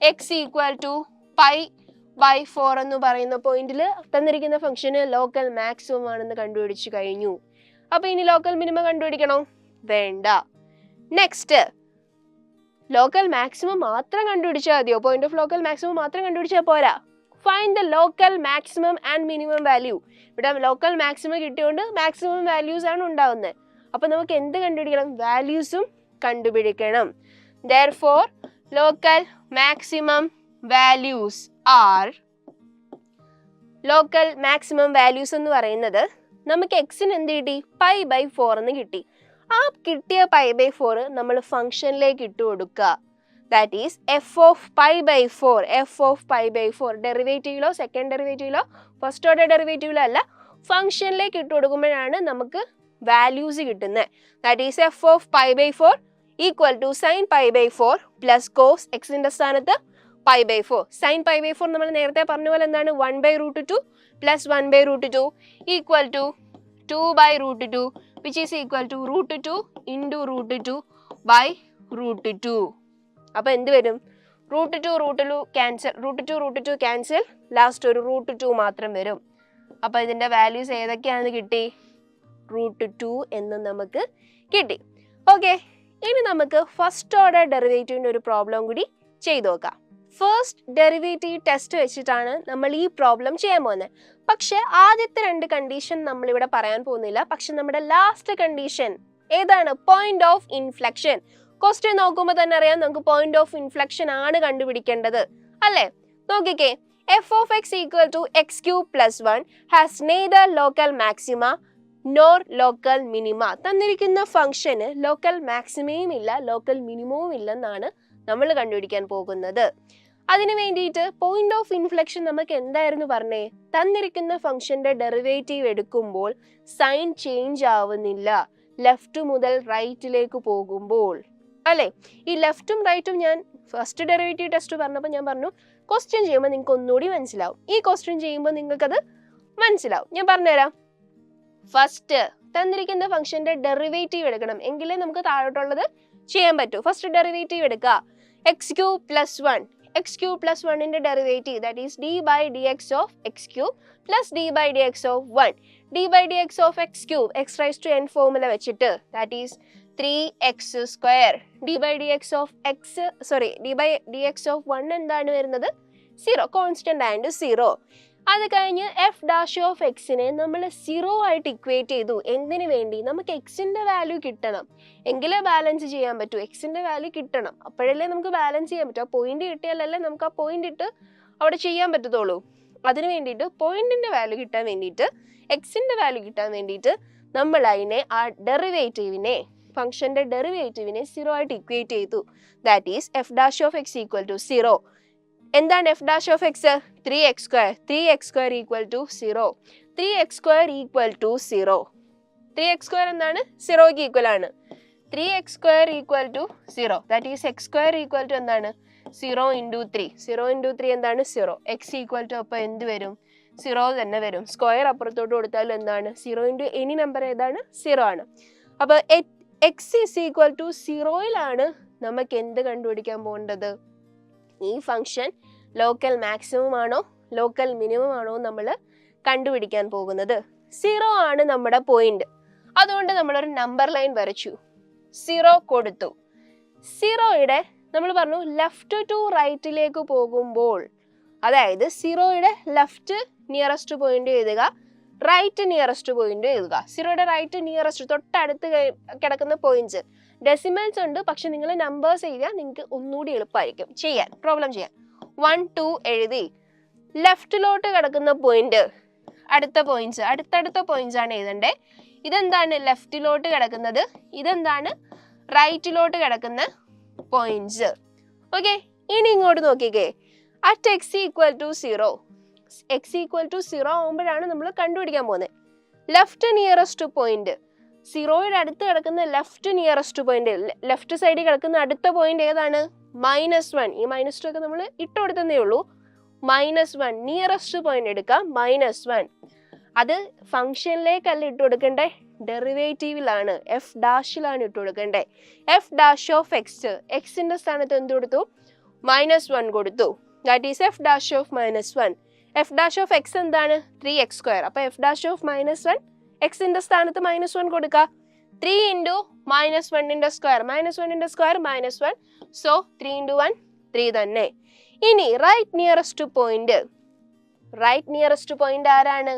എക്സ് ഈക്വൽ ടു π/4 എന്ന് പറയുന്ന പോയിന്റിൽ തന്നിരിക്കുന്ന ഫംഗ്ഷന് ലോക്കൽ മാക്സിമം ആണെന്ന് കണ്ടുപിടിച്ചു കഴിഞ്ഞു. അപ്പൊ ഇനി ലോക്കൽ മിനിമം കണ്ടുപിടിക്കണോ? വേണ്ട. നെക്സ്റ്റ് ലോക്കൽ മാക്സിമം മാത്രം കണ്ടുപിടിച്ചാൽ മതിയോ? പോയിന്റ് ഓഫ് ലോക്കൽ മാക്സിമം മാത്രം കണ്ടുപിടിച്ചാൽ പോരാ. Find the local maximum and minimum value. ഇവിടെ ലോക്കൽ മാക്സിമം കിട്ടിയോണ്ട് മാക്സിമം വാല്യൂസ് ആണ് ഉണ്ടാവുന്നത്. അപ്പൊ നമുക്ക് എന്ത് കണ്ടുപിടിക്കണം? വാല്യൂസും കണ്ടുപിടിക്കണം. Therefore, local maximum values are local maximum values എന്ന് പറയുന്നത് നമുക്ക് എക്സിന് എന്ത് കിട്ടി? π/4 എന്ന് കിട്ടി. ആ കിട്ടിയ π/4 നമ്മൾ ഫംഗ്ഷനിലേക്ക് ഇട്ട് കൊടുക്കുക. That is f of π/4. F of π/4 ഡെറിവേറ്റീവിലോ സെക്കൻഡ് ഡെറിവേറ്റീവിലോ ഫസ്റ്റ് ഓർഡർ ഡെറിവേറ്റീവിലോ അല്ല, ഫംഗ്ഷനിലേക്ക് ഇട്ട് കൊടുക്കുമ്പോഴാണ് നമുക്ക് വാല്യൂസ് കിട്ടുന്നത്. That is f of π/4 equal to sine π/4 plus cos എക്സിന്റെ സ്ഥാനത്ത് π/4. സൈൻ π/4 നമ്മൾ നേരത്തെ പറഞ്ഞ പോലെ എന്താണ്? 1/√2 plus 1/√2 equal to 2/√2 which is equal to √2 into √2/√2. അപ്പൊ എന്ത് വരും? √2 ക്യാൻസൽ, ലാസ്റ്റ് ഒരു √2 മാത്രം വരും. അപ്പൊ ഇതിന്റെ വാല്യൂസ് ഏതൊക്കെയാണെന്ന് കിട്ടി? √2 എന്ന് നമുക്ക് കിട്ടി. ഓക്കെ, ഇനി നമുക്ക് ഫസ്റ്റ് ഓർഡർ ഡെറിവേറ്റീവിന്റെ ഒരു പ്രോബ്ലം കൂടി ചെയ്തു നോക്കാം. ഫസ്റ്റ് ഡെറിവേറ്റീവ് ടെസ്റ്റ് വെച്ചിട്ടാണ് നമ്മൾ ഈ പ്രോബ്ലം ചെയ്യാൻ പോകുന്നത്. പക്ഷെ ആദ്യത്തെ രണ്ട് കണ്ടീഷൻ നമ്മളിവിടെ പറയാൻ പോകുന്നില്ല. പക്ഷെ നമ്മുടെ ലാസ്റ്റ് കണ്ടീഷൻ ഏതാണ്? Point of inflection. ക്വസ്റ്റ്യൻ നോക്കുമ്പോൾ തന്നെ അറിയാം നമുക്ക് പോയിന്റ് ഓഫ് ഇൻഫ്ലക്ഷൻ ആണ് കണ്ടുപിടിക്കേണ്ടത് അല്ലേ? നോക്കിക്കേ, f of x equal to x³ + 1 has neither local maxima nor local minima. തന്നിരിക്കുന്ന ഫംഗ്ഷന് ലോക്കൽ മാക്സിമയും ഇല്ല ലോക്കൽ മിനിമവും ഇല്ലെന്നാണ് നമ്മൾ കണ്ടുപിടിക്കാൻ പോകുന്നത്. അതിനു വേണ്ടിയിട്ട് പോയിന്റ് ഓഫ് ഇൻഫ്ലക്ഷൻ നമുക്ക് എന്തായിരുന്നു പറഞ്ഞേ? തന്നിരിക്കുന്ന ഫംഗ്ഷന്റെ ഡെറിവേറ്റീവ് എടുക്കുമ്പോൾ സൈൻ ചേഞ്ച് ആവുന്നില്ല ലെഫ്റ്റ് മുതൽ റൈറ്റിലേക്ക് പോകുമ്പോൾ അല്ലേ? ഈ ലെഫ്റ്റും റൈറ്റും ഞാൻ ഫസ്റ്റ് ഡെറിവേറ്റീവ് ടെസ്റ്റ് പറഞ്ഞപ്പോൾ ഞാൻ പറഞ്ഞു ക്വസ്റ്റ്യൻ ചെയ്യുമ്പോൾ നിങ്ങൾക്ക് ഒന്നുകൂടി മനസ്സിലാവും. ഈ ക്വസ്റ്റ്യൻ ചെയ്യുമ്പോൾ നിങ്ങൾക്കത് മനസ്സിലാവും. ഞാൻ പറഞ്ഞുതരാം. ഫസ്റ്റ് തന്നിരിക്കുന്ന ഫംഗ്ഷന്റെ ഡെറിവേറ്റീവ് എടുക്കണം, എങ്കിലേ നമുക്ക് താഴോട്ടുള്ളത് ചെയ്യാൻ പറ്റൂ. ഫസ്റ്റ് ഡെറിവേറ്റീവ് എടുക്കുക. x³ + 1. x³ + 1ന്റെ derivative that is d/dx of x³ plus d/dx of 1. d/dx of x³ x⁻n formula വെച്ചിട്ട് that is 3x². d/dx of 1 എന്താണ് വരുന്നത്? 0, കോൺസ്റ്റന്റ് ആൻഡ് 0. അത് കഴിഞ്ഞ് എഫ് ഡാഷ് ഓഫ് എക്സിനെ നമ്മൾ 0 ആയിട്ട് ഇക്വേറ്റ് ചെയ്തു. എന്തിനു വേണ്ടി? നമുക്ക് എക്സിന്റെ വാല്യൂ കിട്ടണം, എങ്കിലേ ബാലൻസ് ചെയ്യാൻ പറ്റൂ. എക്സിന്റെ വാല്യൂ കിട്ടണം, അപ്പോഴല്ലേ നമുക്ക് ബാലൻസ് ചെയ്യാൻ പറ്റൂ. ആ പോയിന്റ് കിട്ടിയാലല്ലേ നമുക്ക് ആ പോയിന്റ് ഇട്ട് അവിടെ ചെയ്യാൻ പറ്റത്തുള്ളൂ. അതിന് വേണ്ടിയിട്ട് പോയിന്റിന്റെ വാല്യൂ കിട്ടാൻ വേണ്ടിയിട്ട്, എക്സിന്റെ വാല്യൂ കിട്ടാൻ വേണ്ടിയിട്ട് നമ്മൾ അതിനെ, ആ ഡെറിവേറ്റീവിനെ, ഫംഗ്ഷന്റെ ഡെറിവേറ്റീവിനെ 0 ആയിട്ട് ഇക്വേറ്റ് ചെയ്തു. That is f dash of x equal to 0. എന്താണ് f dash of x? 3x². 3x² equal to 0. 3x² equal to 0. 3x² എന്താണ്? 0ക്ക് ഈക്വൽ ആണ്. 3x² equal to 0. That is x² equal to എന്താണ്? 0 ഇൻറ്റു 3. 0 ഇൻറ്റു 3 എന്താണ്? 0. X equal to അപ്പോൾ എന്ത് വരും? 0 തന്നെ വരും. സ്ക്വയർ അപ്പുറത്തോട്ട് കൊടുത്താലും എന്താണ്? 0 ഇൻറ്റു എനി നമ്പർ ഏതാണ്? 0 ആണ്. അപ്പോൾ എക്സ് ഈസ് ഈക്വൽ ടു 0യിലാണ് നമുക്ക് എന്ത് കണ്ടുപിടിക്കാൻ പോകേണ്ടത്? ഈ ഫംഗ്ഷൻ ലോക്കൽ മാക്സിമം ആണോ ലോക്കൽ മിനിമം ആണോ നമ്മൾ കണ്ടുപിടിക്കാൻ പോകുന്നത്. 0 ആണ് നമ്മുടെ പോയിന്റ്. അതുകൊണ്ട് നമ്മളൊരു നമ്പർ ലൈൻ വരച്ചു, 0 കൊടുത്തു. 0യുടെ നമ്മൾ പറഞ്ഞു ലെഫ്റ്റ് ടു റൈറ്റിലേക്ക് പോകുമ്പോൾ, അതായത് 0യുടെ ലെഫ്റ്റ് നിയറസ്റ്റ് പോയിന്റ് എഴുതുക, റൈറ്റ് നിയറസ്റ്റ് പോയിന്റ് എഴുതുക. 0യുടെ റൈറ്റ് നിയറസ്റ്റ് തൊട്ടടുത്ത് കിടക്കുന്ന പോയിന്റ്സ് ഡെസിമൽസ് ഉണ്ട്, പക്ഷെ നിങ്ങൾ നമ്പേഴ്സ് എഴുതിയാൽ നിങ്ങൾക്ക് ഒന്നുകൂടി എളുപ്പമായിരിക്കും ചെയ്യാൻ, പ്രോബ്ലം ചെയ്യാൻ. 1 2 എഴുതി. ലെഫ്റ്റിലോട്ട് കിടക്കുന്ന പോയിന്റ്, അടുത്ത പോയിന്റ്സ്, അടുത്തടുത്ത പോയിന്റ്സ് ആണ് എഴുതണ്ടേ. ഇതെന്താണ് ലെഫ്റ്റിലോട്ട് കിടക്കുന്നത്, ഇതെന്താണ് റൈറ്റിലോട്ട് കിടക്കുന്ന പോയിന്റ്സ്. ഓക്കെ, ഇനി ഇങ്ങോട്ട് നോക്കിക്കേ. At x equal to 0, x equal to 0 ആകുമ്പോഴാണ് നമ്മൾ കണ്ടുപിടിക്കാൻ പോകുന്നത്. ലെഫ്റ്റ് നിയറസ്റ്റ് പോയിന്റ്, 0യുടെ അടുത്ത് കിടക്കുന്ന ലെഫ്റ്റ് നിയറസ്റ്റ് പോയിന്റ്, ലെഫ്റ്റ് സൈഡിൽ കിടക്കുന്ന അടുത്ത പോയിന്റ് ഏതാണ്? -1. ഈ -2 ഒക്കെ നമ്മൾ ഇട്ട് കൊടുത്തതേ ഉള്ളൂ. -1 നിയറസ്റ്റ് പോയിന്റ് എടുക്കാം. -1 അത് ഫംഗ്ഷനിലേക്കല്ല ഇട്ട് കൊടുക്കണ്ടേ, ഡെറിവേറ്റീവിലാണ്, എഫ് ഡാഷിലാണ് ഇട്ട് കൊടുക്കണ്ടേ. എഫ് ഡാഷ് ഓഫ് എക്സ്, എക്സിന്റെ സ്ഥാനത്ത് എന്ത് കൊടുത്തു? -1 കൊടുത്തു. That is f dash of -1. F dash of X എന്താണ്? 3x². അപ്പൊ എഫ് ഡാഷ് ഓഫ് -1 എക്സിന്റെ സ്ഥാനത്ത് -1 കൊടുക്കുക. 3 ഇൻറ്റു -1ന്റെ സ്ക്വയർ, -1ന്റെ സ്ക്വയർ -1. സോ 3 ഇൻറ്റു 1 3 തന്നെ. ഇനി right nearest point, right nearest point ആരാണ്?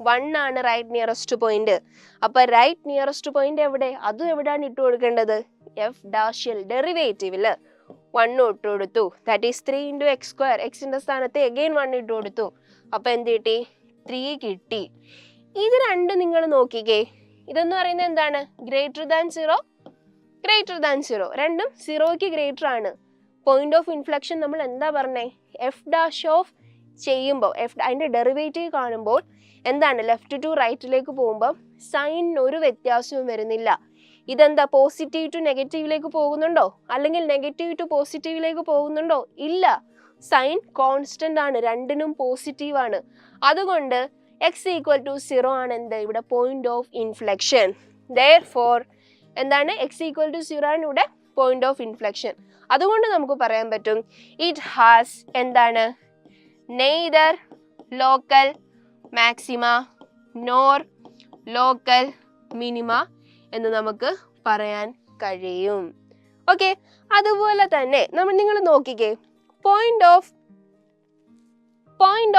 1 ആണ് റൈറ്റ് നിയറസ്റ്റ് പോയിന്റ്. അപ്പൊ റൈറ്റ് നിയറസ്റ്റ് പോയിന്റ് എവിടെ? അതും എവിടെയാണ് ഇട്ട് കൊടുക്കേണ്ടത്? എഫ് ഡാഷിൽ, ഡെറിവേറ്റീവില് 1 ഇട്ട് കൊടുത്തു. That is 3 into x². എക്സിന്റെ സ്ഥാനത്ത് അഗെയിൻ 1 ഇട്ട് കൊടുത്തു. അപ്പൊ എന്ത് കിട്ടി? 3 കിട്ടി. ഇത് രണ്ടും നിങ്ങൾ നോക്കിക്കേ. ഇതെന്ന് പറയുന്നത് എന്താണ്? Greater than 0, greater than 0. രണ്ടും 0ക്ക് ഗ്രേറ്റർ ആണ്. പോയിന്റ് ഓഫ് ഇൻഫ്ലക്ഷൻ നമ്മൾ എന്താ പറഞ്ഞേ? എഫ് ഡാഷ് ഓഫ് ചെയ്യുമ്പോൾ, അതിന്റെ ഡെറിവേറ്റീവ് കാണുമ്പോൾ എന്താണ്? ലെഫ്റ്റ് ടു റൈറ്റിലേക്ക് പോകുമ്പോൾ സൈനിന് ഒരു വ്യത്യാസവും വരുന്നില്ല. ഇതെന്താ? പോസിറ്റീവ് ടു നെഗറ്റീവിലേക്ക് പോകുന്നുണ്ടോ? അല്ലെങ്കിൽ നെഗറ്റീവ് ടു പോസിറ്റീവിലേക്ക് പോകുന്നുണ്ടോ? ഇല്ല. സൈൻ കോൺസ്റ്റന്റ് ആണ്, രണ്ടിനും പോസിറ്റീവ് ആണ്. അതുകൊണ്ട് എക്സ് ഈക്വൽ ടു 0 ആണ് എന്ത്? ഇവിടെ പോയിന്റ് ഓഫ് ഇൻഫ്ലക്ഷൻ. ദെയർഫോർ എന്താണ്? എക്സ് ഈക്വൽ ടു 0 ആണ് ഇവിടെ പോയിന്റ് ഓഫ് ഇൻഫ്ലക്ഷൻ. അതുകൊണ്ട് നമുക്ക് പറയാൻ പറ്റും ഇറ്റ് ഹാസ് എന്താണ്? Neither local maxima nor local minima എന്ന് നമുക്ക് പറയാൻ കഴിയും. ഓക്കെ, അതുപോലെ തന്നെ നിങ്ങൾ നോക്കിക്കേ, point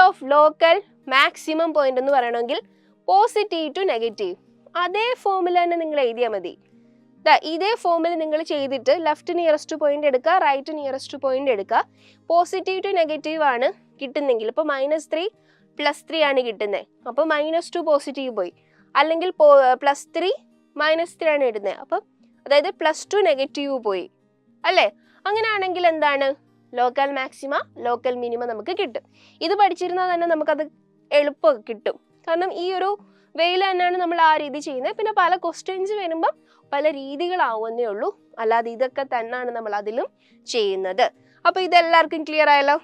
of local maximum point എന്ന് പറയണമെങ്കിൽ പോസിറ്റീവ് ടു നെഗറ്റീവ് അതേ ഫോമിൽ തന്നെ നിങ്ങൾ എഴുതിയാൽ മതി. ഇതേ ഫോമിൽ നിങ്ങൾ ചെയ്തിട്ട് ലെഫ്റ്റ് നിയറസ്റ്റ് പോയിന്റ് എടുക്കുക, റൈറ്റ് നിയറസ്റ്റ് പോയിന്റ് എടുക്കുക. പോസിറ്റീവ് ടു നെഗറ്റീവ് ആണ് കിട്ടുന്നെങ്കിൽ, ഇപ്പോൾ -3 +3 ആണ് കിട്ടുന്നത്, അപ്പോൾ -2 പോസിറ്റീവ് പോയി. അല്ലെങ്കിൽ +3 -3 ആണ് ഇടുന്നത്, അപ്പം അതായത് +2 നെഗറ്റീവ് പോയി അല്ലേ? അങ്ങനെയാണെങ്കിൽ എന്താണ്? ലോക്കൽ മാക്സിമ ലോക്കൽ മിനിമ നമുക്ക് കിട്ടും. ഇത് പഠിച്ചിരുന്നാൽ തന്നെ നമുക്കത് എളുപ്പം കിട്ടും. കാരണം ഈ ഒരു വേയിൽ തന്നെയാണ് നമ്മൾ ആ രീതി ചെയ്യുന്നത്. പിന്നെ പല ക്വസ്റ്റ്യൻസ് വരുമ്പം പല രീതികളാവുന്നേ ഉള്ളൂ, അല്ലാതെ ഇതൊക്കെ തന്നെയാണ് നമ്മൾ അതിലും ചെയ്യുന്നത്. അപ്പോൾ ഇതെല്ലാവർക്കും ക്ലിയർ ആയല്ലോ?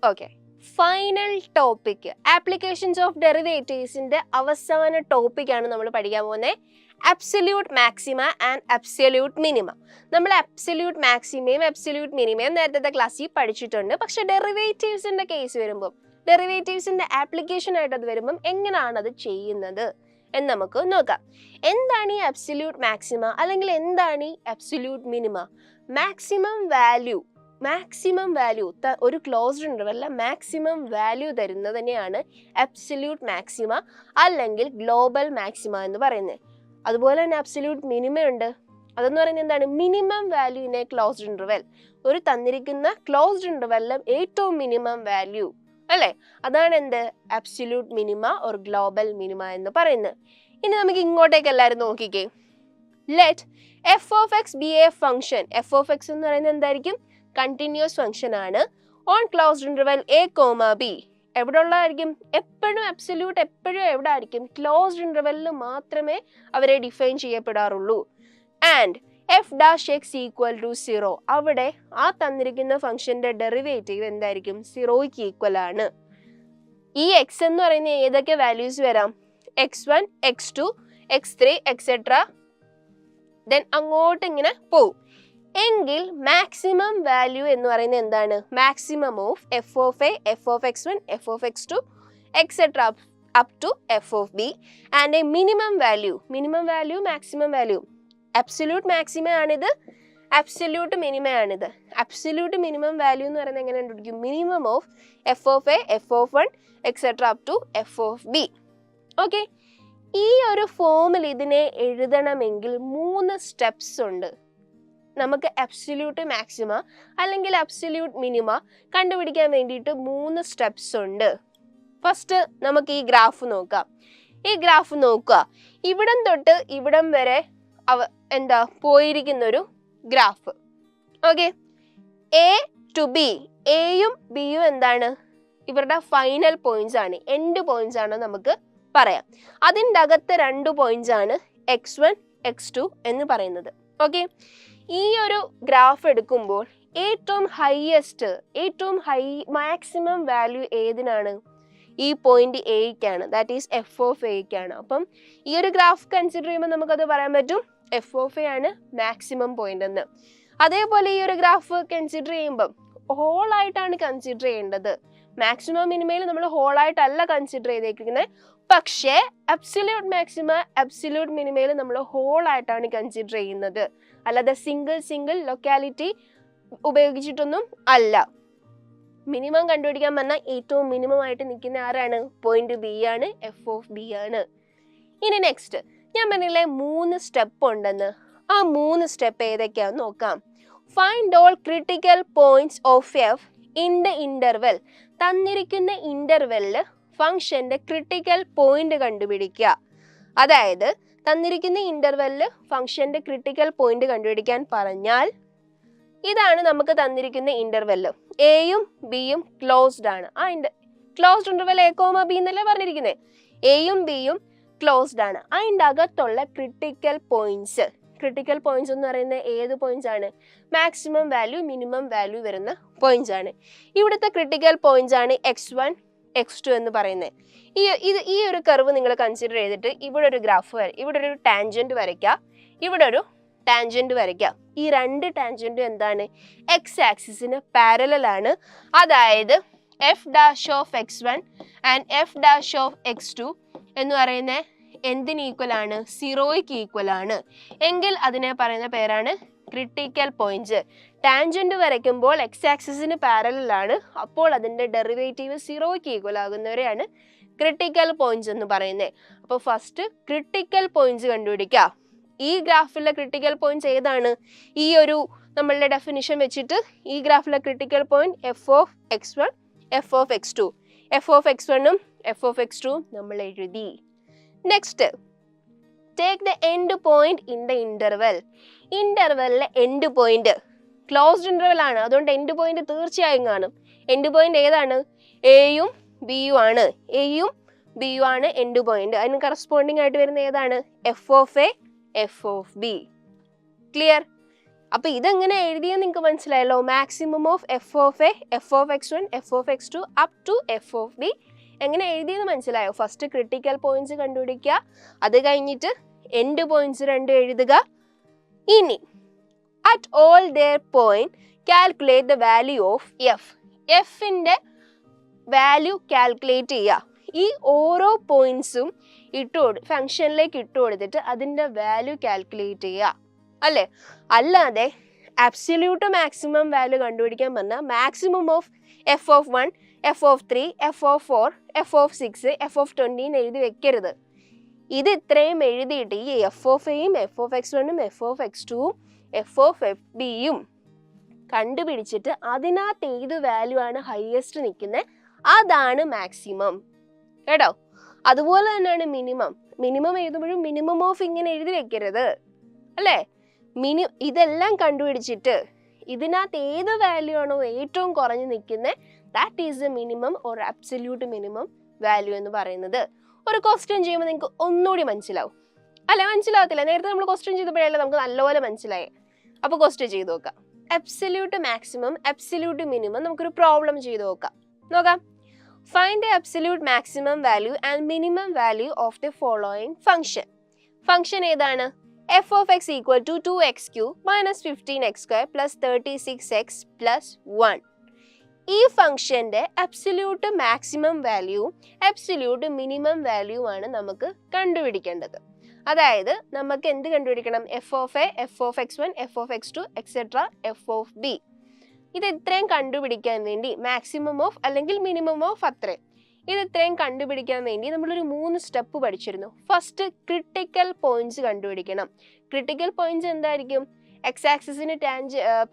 Okay, final topic applications of ഡെറിവേറ്റീവ്സിന്റെ അവസാന ടോപ്പിക്കാണ് നമ്മൾ പഠിക്കാൻ പോകുന്നത്. Absolute maxima and absolute minima. നമ്മൾ അബ്സല്യൂട്ട് മാക്സിമയും അബ്സല്യൂട്ട് മിനിമയും നേരത്തെ ക്ലാസ്സിൽ പഠിച്ചിട്ടുണ്ട്. പക്ഷെ ഡെറിവേറ്റീവ്സിന്റെ കേസ് വരുമ്പോൾ, ഡെറിവേറ്റീവ്സിന്റെ ആപ്ലിക്കേഷൻ ആയിട്ട് അത് വരുമ്പം എങ്ങനെയാണ് അത് ചെയ്യുന്നത് എന്ന് നമുക്ക് നോക്കാം. എന്താണ് ഈ അബ്സല്യൂട്ട് മാക്സിമ അല്ലെങ്കിൽ എന്താണ് ഈ absolute minima? Maximum value maximum value, ഒരു ക്ലോസ്ഡ് ഇന്റർവെല്ലിലെ മാക്സിമം വാല്യൂ തരുന്നതിനെയാണ് അബ്സല്യൂട്ട് മാക്സിമ അല്ലെങ്കിൽ ഗ്ലോബൽ മാക്സിമ എന്ന് പറയുന്നത്. അതുപോലെ തന്നെ അബ്സല്യൂട്ട് മിനിമം ഉണ്ട്. അതെന്ന് പറയുന്നത് എന്താണ്? Minimum value in A closed interval. ഒരു തന്നിരിക്കുന്ന ക്ലോസ്ഡ് ഇന്റർവെല്ലിലെ ഏറ്റവും മിനിമം വാല്യൂ അല്ലേ, അതാണ് എന്ത്? Absolute minima or global minima എന്ന് പറയുന്നത്. ഇനി നമുക്ക് ഇങ്ങോട്ടേക്ക് എല്ലാവരും നോക്കിക്കേ. Let F of X B A function. F of X എന്ന് പറയുന്നത് എന്തായിരിക്കും? കണ്ടിന്യൂസ് ഫംഗ്ഷൻ ആണ്. On closed interval A comma B. എവിടെ ഉള്ളതായിരിക്കും? എപ്പോഴും അബ്സല്യൂട്ട് എപ്പോഴും എവിടെ ആയിരിക്കും? ക്ലോസ്ഡ് ഇന്റർവെല്ലിൽ മാത്രമേ അവരെ ഡിഫൈൻ ചെയ്യപ്പെടാറുള്ളൂ. And f dash x equal to 0. അവിടെ ആ തന്നിരിക്കുന്ന ഫംഗ്ഷന്റെ ഡെറിവേറ്റീവ് എന്തായിരിക്കും? 0ക്ക് ഈക്വൽ ആണ്. ഈ എക്സ് എന്ന് പറയുന്ന ഏതൊക്കെ വാല്യൂസ് വരാം? x1, x2, x3 etcetera, then അങ്ങോട്ട് ഇങ്ങനെ പോവും. എങ്കിൽ മാക്സിമം വാല്യൂ എന്ന് പറയുന്നത് എന്താണ്? Maximum of f of a, f of x1, f of x2 etcetera up to f of b. And a minimum value, minimum value maximum value. Absolute maximum ആണിത്, absolute minimum ആണിത്. Absolute minimum value എന്ന് പറയുന്നത് എങ്ങനെ കണ്ടുപിടിക്കും? Minimum of f of a, f of 1 etcetera up to f of b. Okay, ഈ ഒരു ഫോമിൽ ഇതിനെ എഴുതണമെങ്കിൽ 3 സ്റ്റെപ്സ് ഉണ്ട്. നമുക്ക് അബ്സല്യൂട്ട് മാക്സിമ അല്ലെങ്കിൽ അബ്സല്യൂട്ട് മിനിമ കണ്ടുപിടിക്കാൻ വേണ്ടിയിട്ട് 3 സ്റ്റെപ്സ് ഉണ്ട്. ഫസ്റ്റ് നമുക്ക് ഈ ഗ്രാഫ് നോക്കാം. ഈ ഗ്രാഫ് നോക്കുക. ഇവിടം തൊട്ട് ഇവിടം വരെ എന്താ പോയിരിക്കുന്നൊരു graph. Okay, a to b, എയും ബിയും എന്താണ്? ഇവരുടെ ഫൈനൽ പോയിന്റ്സ് ആണ്, എൻഡ് പോയിന്റ്സ് ആണ് നമുക്ക് പറയാം. അതിൻ്റെ അകത്ത് 2 പോയിന്റ്സ് ആണ് x1, x2 എന്ന് പറയുന്നത്. ഓക്കെ, ഈ ഒരു ഗ്രാഫ് എടുക്കുമ്പോൾ ഏറ്റവും ഹൈയസ്റ്റ്, ഏറ്റവും മാക്സിമം വാല്യൂ ഏതിനാണ്? ഈ പോയിന്റ് എയ്ക്കാണ്, ദാറ്റ് ഈസ് എഫ് ഓഫ് എയ്ക്കാണ്. അപ്പം ഈ ഒരു ഗ്രാഫ് കൺസിഡർ ചെയ്യുമ്പോൾ നമുക്കത് പറയാൻ പറ്റും എഫ് ഓഫ് എ ആണ് മാക്സിമം പോയിന്റ് എന്ന്. അതേപോലെ ഈ ഒരു ഗ്രാഫ് കൺസിഡർ ചെയ്യുമ്പം ഹോൾ ആയിട്ടാണ് കൺസിഡർ ചെയ്യേണ്ടത്. മാക്സിമം മിനിമയിൽ നമ്മൾ ഹോൾ ആയിട്ടല്ല കൺസിഡർ ചെയ്തേക്കുന്നത്. പക്ഷേ അബ്സല്യൂട്ട് മാക്സിമ, അബ്സല്യൂട്ട് മിനിമയിൽ നമ്മൾ ഹോൾ ആയിട്ടാണ് കൺസിഡർ ചെയ്യുന്നത്, അല്ലാതെ സിംഗിൾ ലൊക്കാലിറ്റി ഉപയോഗിച്ചിട്ടൊന്നും അല്ല. മിനിമം കണ്ടുപിടിക്കാൻ പറഞ്ഞാൽ ഏറ്റവും മിനിമം ആയിട്ട് നിൽക്കുന്ന ആരാണ്? പോയിന്റ് ബി ആണ്, എഫ് ഓഫ് ബി ആണ്. ഇനി നെക്സ്റ്റ് ഞാൻ പറഞ്ഞില്ലേ 3 സ്റ്റെപ്പ് ഉണ്ടെന്ന്. ആ 3 സ്റ്റെപ്പ് ഏതൊക്കെയാന്ന് നോക്കാം. Find all critical points of F in the interval. തന്നിരിക്കുന്ന ഇന്റർവെല്ലില് ഫംഗ്ഷന്റെ ക്രിട്ടിക്കൽ പോയിന്റ് കണ്ടുപിടിക്കുക. അതായത് തന്നിരിക്കുന്ന ഇന്റർവെല്ലില് ഫംഗ്ഷന്റെ ക്രിട്ടിക്കൽ പോയിന്റ് കണ്ടുപിടിക്കാൻ പറഞ്ഞാൽ ഇതാണ് നമുക്ക് തന്നിരിക്കുന്ന ഇന്റർവെല്ല്. എയും ബിയും ക്ലോസ്ഡ് ആണ്. ആ closed interval A comma B എന്നല്ലേ പറഞ്ഞിരിക്കുന്നത്. എയും ബിയും ക്ലോസ്ഡ് ആണ്. അതിൻ്റെ അകത്തുള്ള ക്രിട്ടിക്കൽ പോയിന്റ്സ് എന്ന് പറയുന്നത് ഏത് പോയിന്റ്സ് ആണ്? മാക്സിമം വാല്യൂ, മിനിമം വാല്യൂ വരുന്ന പോയിന്റ്സ് ആണ്. ഇവിടുത്തെ ക്രിട്ടിക്കൽ പോയിന്റ്സ് ആണ് x1, x2 എന്ന് പറയുന്നത്. ഈ ഒരു കർവ് നിങ്ങൾ കൺസിഡർ ചെയ്തിട്ട് ഇവിടെ ഒരു ഗ്രാഫ്, ഇവിടെ ഒരു ടാൻജന്റ് വരയ്ക്കുക, ഇവിടെ ഒരു ടാൻജന്റ് വരയ്ക്കുക. ഈ 2 ടാൻജന്റും എന്താണ്? എക്സ് ആക്സിസിന് പാരലൽ ആണ്. അതായത് F dash of x1 and f dash of x2 എന്ന് പറയുന്നത് എന്തിന് ഈക്വൽ ആണ്? 0ക്ക് ഈക്വൽ ആണ്. എങ്കിൽ അതിനെ പറയുന്ന പേരാണ് ക്രിട്ടിക്കൽ പോയിന്റ്സ്. ടാൻജന്റ് വരയ്ക്കുമ്പോൾ എക്സ് ആക്സിസിന് പാരലൽ ആണ്, അപ്പോൾ അതിന്റെ ഡെറിവേറ്റീവ് 0ക്ക് ഈക്വൽ ആകുന്നവരെയാണ് ക്രിട്ടിക്കൽ പോയിന്റ്സ് എന്ന് പറയുന്നത്. അപ്പോൾ ഫസ്റ്റ് ക്രിട്ടിക്കൽ പോയിന്റ്സ് കണ്ടുപിടിക്കുക. ഈ ഗ്രാഫിലെ ക്രിട്ടിക്കൽ പോയിന്റ്സ് ഏതാണ്? ഈ ഒരു നമ്മളുടെ ഡെഫിനിഷൻ വെച്ചിട്ട് ഈ ഗ്രാഫിലെ critical point f of x1, f of x2. F of x1ഉം എഫ് ഓഫ് x2ഉം നമ്മൾ എഴുതി. Next take the end point in the interval. ഇന്റർവെല്ലിലെ എൻഡ് പോയിന്റ് ക്ലോസ്ഡ് ഇന്റർവെൽ ആണ്, അതുകൊണ്ട് എൻഡ് പോയിന്റ് തീർച്ചയായും കാണും. എൻഡ് പോയിന്റ് ഏതാണ്? എയും ബിയും ആണ്. എയും ബിയും ആണ് എൻഡ് പോയിന്റ്. അതിന് കറസ്പോണ്ടിങ് ആയിട്ട് വരുന്ന ഏതാണ്? F of a, f of b. Clear? അപ്പൊ ഇതെങ്ങനെ എഴുതിയെന്ന് നിങ്ങൾക്ക് മനസ്സിലായല്ലോ. Maximum of f of a, f of x1, f of x2 up to f of b എങ്ങനെ എഴുതിയെന്ന് മനസ്സിലായോ? ഫസ്റ്റ് ക്രിട്ടിക്കൽ പോയിന്റ്സ് കണ്ടുപിടിക്കുക, അത് കഴിഞ്ഞിട്ട് എൻഡ് പോയിന്റ്സ് 2 എഴുതുക. ഇനി at all their point calculate the value of f. എഫിന്റെ വാല്യൂ കാൽക്കുലേറ്റ് ചെയ്യുക. ഈ ഓരോ പോയിന്റ്സും ഫംഗ്ഷനിലേക്ക് ഇട്ട് കൊടുത്തിട്ട് അതിന്റെ വാല്യൂ കാൽക്കുലേറ്റ് ചെയ്യുക, അല്ലേ? അല്ലാതെ അബ്സല്യൂട്ട് മാക്സിമം വാല്യൂ കണ്ടുപിടിക്കാൻ പറഞ്ഞാൽ maximum of f(1), f(3), f(4), f(6), f(20) എഴുതി വെക്കരുത്. ഇത് ഇത്രയും എഴുതിയിട്ട് ഈ f(a)യും f(x1)ഉം f(x2)ഉം f(b)യും കണ്ടുപിടിച്ചിട്ട് അതിനകത്ത് ഏത് വാല്യൂ ആണ് ഹയസ്റ്റ് നിൽക്കുന്നത് അതാണ് മാക്സിമം. കേട്ടോ? അതുപോലെ തന്നെയാണ് മിനിമം. മിനിമം എഴുതുമ്പോഴും മിനിമം ഓഫ് ഇങ്ങനെ എഴുതി വെക്കരുത്, അല്ലേ? ഇതെല്ലാം കണ്ടുപിടിച്ചിട്ട് ഇതിനകത്ത് ഏത് വാല്യൂ ആണോ ഏറ്റവും കുറഞ്ഞു നിൽക്കുന്നത് that is the minimum or absolute minimum value എന്ന് പറയുന്നത്. ഒരു ക്വസ്റ്റ്യൻ ചെയ്യുമ്പോൾ നിങ്ങൾക്ക് ഒന്നുകൂടി മനസ്സിലാവും, അല്ലെ? മനസ്സിലാവത്തില്ല. നേരത്തെ നമ്മൾ ക്വസ്റ്റ്യൻ ചെയ്തപ്പോഴല്ലേ നമുക്ക് നല്ലപോലെ മനസ്സിലായേ. അപ്പോൾ ക്വസ്റ്റ്യൻ ചെയ്ത് നോക്കാം. Absolute maximum, absolute minimum. നമുക്കൊരു പ്രോബ്ലം ചെയ്ത് നോക്കാം. Find the absolute maximum value and minimum value of the following function. Function ഏതാണ്? f of x equal to 2x cube minus 15x square plus 36x plus 1. ഈ ഫംഗ്ഷന്റെ absolute maximum value absolute minimum value ആണ് നമുക്ക് കണ്ടുപിടിക്കേണ്ടത്. അതായത് നമുക്ക് എന്ത് കണ്ടുപിടിക്കണം? f of a, f of x1, f of x2, etc. f of b. ഇത് ഇത്രയും കണ്ടുപിടിക്കാൻ വേണ്ടി മാക്സിമം ഓഫ് അല്ലെങ്കിൽ മിനിമം ഓഫ് അത്രയും ഇത് ഇത്രയും കണ്ടുപിടിക്കാൻ വേണ്ടി നമ്മളൊരു 3 സ്റ്റെപ്പ് പഠിച്ചിരുന്നു. ഫസ്റ്റ് ക്രിട്ടിക്കൽ പോയിന്റ്സ് കണ്ടുപിടിക്കണം. ക്രിട്ടിക്കൽ പോയിന്റ്സ് എന്തായിരിക്കും? എക്സ് ആക്സിസിന്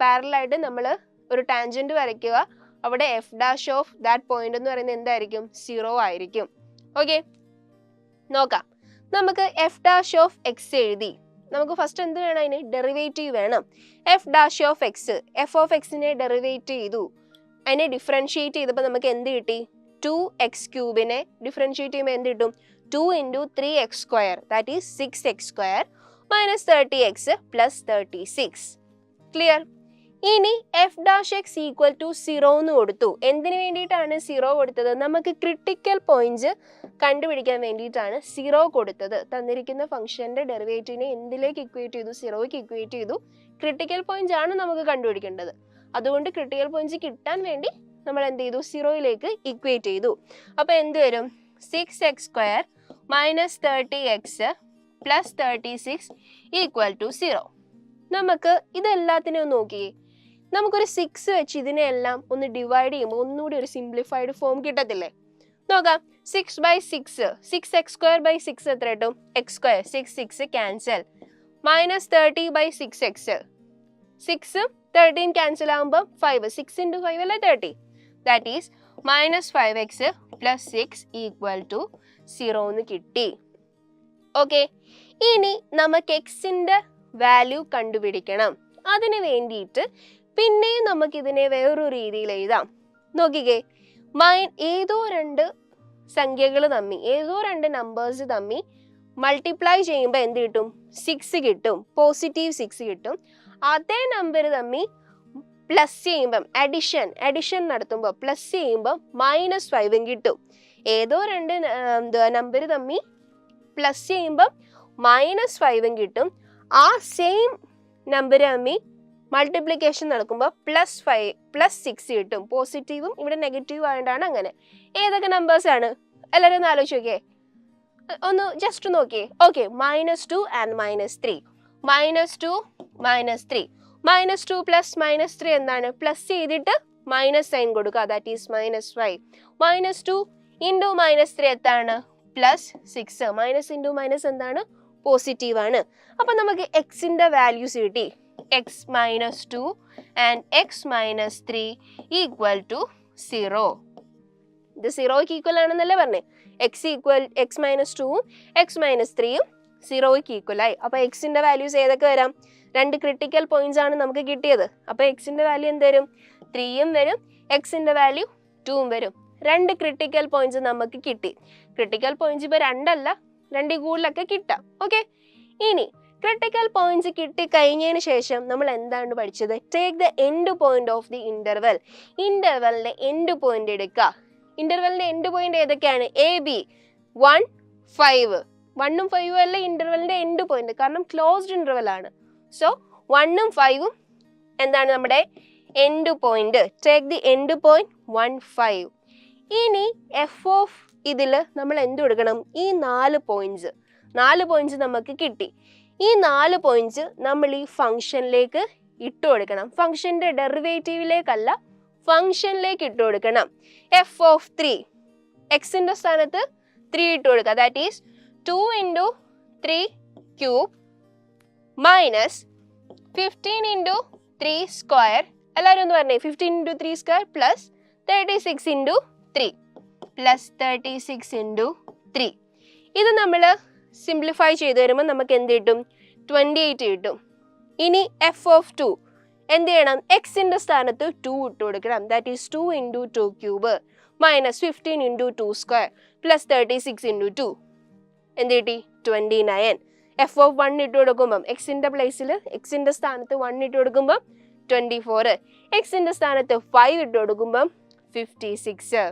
പാരലായിട്ട് നമ്മൾ ഒരു ടാൻജന്റ് വരയ്ക്കുക. അവിടെ f dash of that point എന്ന് പറയുന്നത് എന്തായിരിക്കും? 0 ആയിരിക്കും. ഓക്കെ, നോക്കാം. നമുക്ക് f ഡാഷ് ഓഫ് എക്സ് എഴുതി. നമുക്ക് ഫസ്റ്റ് എന്ത് വേണം? അതിന് ഡെറിവേറ്റീവ് വേണം. F dash of x, f of എക്സിനെ ഡെറിവേറ്റ് ചെയ്തു. അതിനെ ഡിഫറൻഷിയേറ്റ് ചെയ്തപ്പോൾ നമുക്ക് എന്ത് കിട്ടി? 2x³ ഡിഫറൻഷിയേറ്റ് ചെയ്യുമ്പോൾ എന്ത് കിട്ടും? 2 × 3x² ദാറ്റ് ഈസ് 6x² minus 30x plus 36. Clear? ഇനി f dash x equal to 0 എന്ന് കൊടുത്തു. എന്തിനു വേണ്ടിയിട്ടാണ് 0 കൊടുത്തത്? നമുക്ക് ക്രിട്ടിക്കൽ പോയിന്റ്സ് കണ്ടുപിടിക്കാൻ വേണ്ടിയിട്ടാണ് 0 കൊടുത്തത്. തന്നിരിക്കുന്ന ഫംഗ്ഷന്റെ ഡെറിവേറ്റീവിനെ എന്തിലേക്ക് ഇക്വേറ്റ് ചെയ്തു? 0ക്ക് ഇക്വേറ്റ് ചെയ്തു. ക്രിട്ടിക്കൽ പോയിന്റ്സ് ആണ് നമുക്ക് കണ്ടുപിടിക്കേണ്ടത്. അതുകൊണ്ട് ക്രിട്ടിക്കൽ പോയിന്റ്സ് കിട്ടാൻ വേണ്ടി നമ്മൾ എന്ത് ചെയ്തു? 0യിലേക്ക് ഇക്വേറ്റ് ചെയ്തു. അപ്പൊ എന്ത് വരും? 6x² minus 30x plus 36 equal to 0. നമുക്ക് ഇതെല്ലാത്തിനെയും നോക്കിയേ. നമുക്കൊരു 6 വെച്ച് ഇതിനെല്ലാം ഒന്ന് ഡിവൈഡ് ചെയ്യുമ്പോൾ ഒന്നുകൂടി ഒരു സിംപ്ലിഫൈഡ് ഫോം കിട്ടത്തില്ലേ? നോക്കാം. 6/6, 6x²/6 എത്ര കിട്ടും? x², 6 cancel. Minus 30/6x, 6ഉം 13 cancel ആകുമ്പോൾ 5, 6 × 5 അല്ലേ 30. ദാറ്റ് ഈസ് minus 5x plus 6 equal to 0 എന്ന് കിട്ടി. ഓക്കെ, ഇനി നമുക്ക് എക്സിന്റെ വാല്യൂ കണ്ടുപിടിക്കണം. അതിന് വേണ്ടിയിട്ട് പിന്നെയും നമുക്കിതിനെ വേറൊരു രീതിയിൽ എഴുതാം. നോക്കിക്കേ, ഏതോ 2 സംഖ്യകൾ തമ്മിൽ, ഏതോ 2 നമ്പേഴ്സ് തമ്മിൽ മൾട്ടിപ്ലൈ ചെയ്യുമ്പോൾ എന്ത് കിട്ടും? 6 കിട്ടും, പോസിറ്റീവ് 6 കിട്ടും. അതേ നമ്പർ തമ്മിൽ പ്ലസ് ചെയ്യുമ്പം അഡിഷൻ നടത്തുമ്പോൾ പ്ലസ് ചെയ്യുമ്പോൾ -5 കിട്ടും. ഏതോ 2 നമ്പർ തമ്മിൽ പ്ലസ് ചെയ്യുമ്പം -5 കിട്ടും. ആ സെയിം നമ്പർ തമ്മിൽ മൾട്ടിപ്ലിക്കേഷൻ നടക്കുമ്പോൾ +6 കിട്ടും. പോസിറ്റീവും ഇവിടെ നെഗറ്റീവ് ആയതുകൊണ്ടാണ് അങ്ങനെ. ഏതൊക്കെ നമ്പേഴ്സ് ആണ്? എല്ലാവരും ഒന്ന് ആലോചിച്ച് നോക്കിയേ, ഒന്ന് ജസ്റ്റ് നോക്കിയേ. ഓക്കെ, -2 ആൻഡ് -3, -2 -3, -2 പ്ലസ് -3 എന്താണ്? പ്ലസ് ചെയ്തിട്ട് മൈനസ് സൈൻ കൊടുക്കുക, ദാറ്റ് ഈസ് -5. -2 ഇൻറ്റു -3 എന്താണ്? +6. മൈനസ് ഇൻറ്റു മൈനസ് എന്താണ്? പോസിറ്റീവ് ആണ്. അപ്പൊ നമുക്ക് എക്സിന്റെ വാല്യൂസ് കിട്ടി. x - 2 and x - 3 equal to 0. ഇത് 0ക്ക് ഈക്വൽ ആണെന്നല്ലേ പറഞ്ഞേ? x - 2ഉം x - 3ഉം 0ക്ക് ഈക്വൽ ആയി. അപ്പൊ എക്സിന്റെ വാല്യൂസ് ഏതൊക്കെ വരാം? 2 ക്രിട്ടിക്കൽ പോയിന്റ്സ് ആണ് നമുക്ക് കിട്ടിയത്. അപ്പൊ എക്സിന്റെ വാല്യൂ എന്ത് വരും? 3ഉം വരും, എക്സിന്റെ വാല്യൂ 2ഉം വരും. 2 ക്രിട്ടിക്കൽ പോയിന്റ്സ് നമുക്ക് കിട്ടി. ക്രിട്ടിക്കൽ പോയിന്റ്സ് ഇപ്പൊ 2 അല്ല, 2 കൂടുതലൊക്കെ കിട്ടാം. ഓക്കെ, ഇനി ക്രിട്ടിക്കൽ പോയിന്റ്സ് കിട്ടി കഴിഞ്ഞതിന് ശേഷം നമ്മൾ എന്താണ് പഠിച്ചത്? Take the end point of the interval. ഇന്റർവെലിന്റെ എൻഡ് പോയിന്റ് എടുക്കുക. ഇന്റർവെലിന്റെ എൻഡ് പോയിന്റ് ഏതൊക്കെയാണ്? AB 1, 5. 1ഉം 5ഉം അല്ല ഇന്റർവെലിന്റെ എൻഡ് പോയിന്റ്, കാരണം ക്ലോസ്ഡ് ഇന്റർവെൽ ആണ്. സോ 1ഉം 5ഉം എന്താണ് നമ്മുടെ end point? Take the end point 1, 5. ഇനി എഫ് ഓഫ് ഇതിൽ നമ്മൾ എന്ത് കൊടുക്കണം? ഈ 4 പോയിന്റ്സ് നമുക്ക് കിട്ടി. ഈ 4 പോയിന്റ്സ് നമ്മൾ ഈ ഫംഗ്ഷനിലേക്ക് ഇട്ട് കൊടുക്കണം. ഫംഗ്ഷന്റെ ഡെറിവേറ്റീവിലേക്കല്ല, ഫംഗ്ഷനിലേക്ക് ഇട്ട് കൊടുക്കണം. എഫ് ഓഫ് 3, എക്സിന്റെ സ്ഥാനത്ത് 3 ഇട്ട് കൊടുക്കുക. That is 2 into 3 cube minus 15 into 3 square. എല്ലാവരും ഒന്ന് പറഞ്ഞേ, 15 into 3 square plus 36 into 3 plus 36 into 3. ഇത് നമ്മൾ സിംപ്ലിഫൈ ചെയ്ത് വരുമ്പോൾ നമുക്ക് എന്ത് കിട്ടും? 28 കിട്ടും. ഇനി എഫ് ഓഫ് 2 എന്ത് ചെയ്യണം? എക്സിന്റെ സ്ഥാനത്ത് 2 ഇട്ട് കൊടുക്കണം. That is 2 into 2 cube minus 15 into 2 square plus 36 into 2. എന്ത് കിട്ടി? 29. എഫ് ഓഫ് 1 ഇട്ട് കൊടുക്കുമ്പം എക്സിന്റെ പ്ലേസിൽ എക്സിന്റെ സ്ഥാനത്ത് 1 ഇട്ട് കൊടുക്കുമ്പം 24, എക്സിന്റെ സ്ഥാനത്ത് 5 ഇട്ട് കൊടുക്കുമ്പം 56.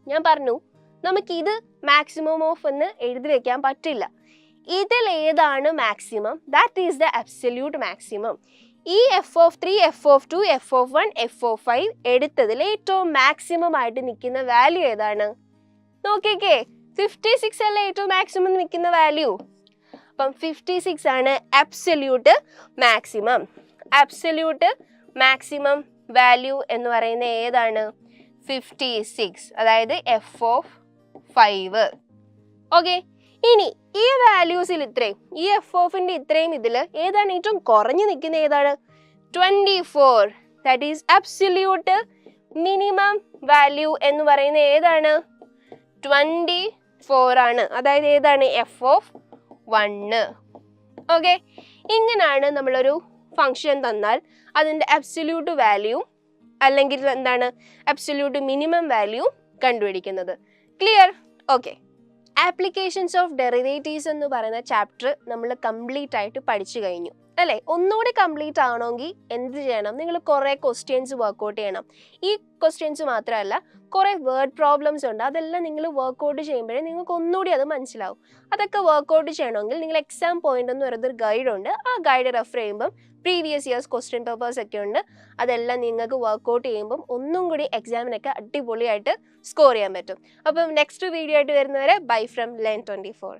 ഞാൻ പറഞ്ഞു നമുക്കിത് മാക്സിമം ഓഫ് എന്ന് എഴുതി വെക്കാൻ പറ്റില്ല. ഇതിൽ ഏതാണ് maximum? That is the absolute maximum. ഈ f of 3, f of 2, f of 1, f of 5 എടുത്തതിൽ ഏറ്റവും മാക്സിമം ആയിട്ട് നിൽക്കുന്ന വാല്യൂ ഏതാണ്? നോക്കിക്കേ, 56 അല്ലേ ഏറ്റവും മാക്സിമം നിൽക്കുന്ന വാല്യൂ. അപ്പം 56 ആണ് absolute maximum. Absolute maximum value എന്ന് പറയുന്നത് ഏതാണ്? 56, അതായത് എഫ് ഓഫ് 5. ഓക്കെ, ഇനി ഈ വാല്യൂസിൽ ഇത്രയും, ഈ എഫ് ഓഫിന്റെ ഇത്രയും ഇതിൽ ഏതാണ് ഏറ്റവും കുറഞ്ഞു നിൽക്കുന്ന ഏതാണ്? 24. That is absolute minimum value എന്ന് പറയുന്നത് ഏതാണ്? 24 ആണ്. അതായത് ഏതാണ്? F of 1. ഓക്കെ, ഇങ്ങനെയാണ് നമ്മളൊരു ഫംഗ്ഷൻ തന്നാൽ അതിൻ്റെ അബ്സല്യൂട്ട് വാല്യൂ അല്ലെങ്കിൽ എന്താണ് അബ്സല്യൂട്ട് മിനിമം വാല്യൂ കണ്ടുപിടിക്കുന്നത്. Clear? Okay, applications of derivatives എന്ന് പറയുന്ന ചാപ്റ്റർ നമ്മൾ കംപ്ലീറ്റ് ആയിട്ട് പഠിച്ചു കഴിഞ്ഞു അല്ലേ? ഒന്നുകൂടി കംപ്ലീറ്റ് ആവണമെങ്കിൽ എന്ത് ചെയ്യണം? നിങ്ങൾ കുറേ ക്വസ്റ്റ്യൻസ് വർക്കൗട്ട് ചെയ്യണം. ഈ ക്വസ്റ്റ്യൻസ് മാത്രമല്ല, കുറേ വേർഡ് പ്രോബ്ലംസ് ഉണ്ട്. അതെല്ലാം നിങ്ങൾ വർക്കൗട്ട് ചെയ്യുമ്പോഴേ നിങ്ങൾക്ക് ഒന്നുകൂടി അത് മനസ്സിലാവും. അതൊക്കെ വർക്കൗട്ട് ചെയ്യണമെങ്കിൽ നിങ്ങൾ എക്സാം പോയിന്റ് എന്ന് പറയുന്നൊരു ഗൈഡ് ഉണ്ട്. ആ ഗൈഡ് റെഫർ ചെയ്യുമ്പം പ്രീവിയസ് ഇയേഴ്സ് ക്വസ്റ്റ്യൻ പേപ്പേഴ്സ് ഒക്കെ ഉണ്ട്. അതെല്ലാം നിങ്ങൾക്ക് വർക്കൗട്ട് ചെയ്യുമ്പം ഒന്നും കൂടി എക്സാമിനൊക്കെ അടിപൊളിയായിട്ട് സ്കോർ ചെയ്യാൻ പറ്റും. അപ്പം നെക്സ്റ്റ് വീഡിയോ ആയിട്ട് വരുന്നവരെ ബൈ ഫ്രം ലേൺ 24.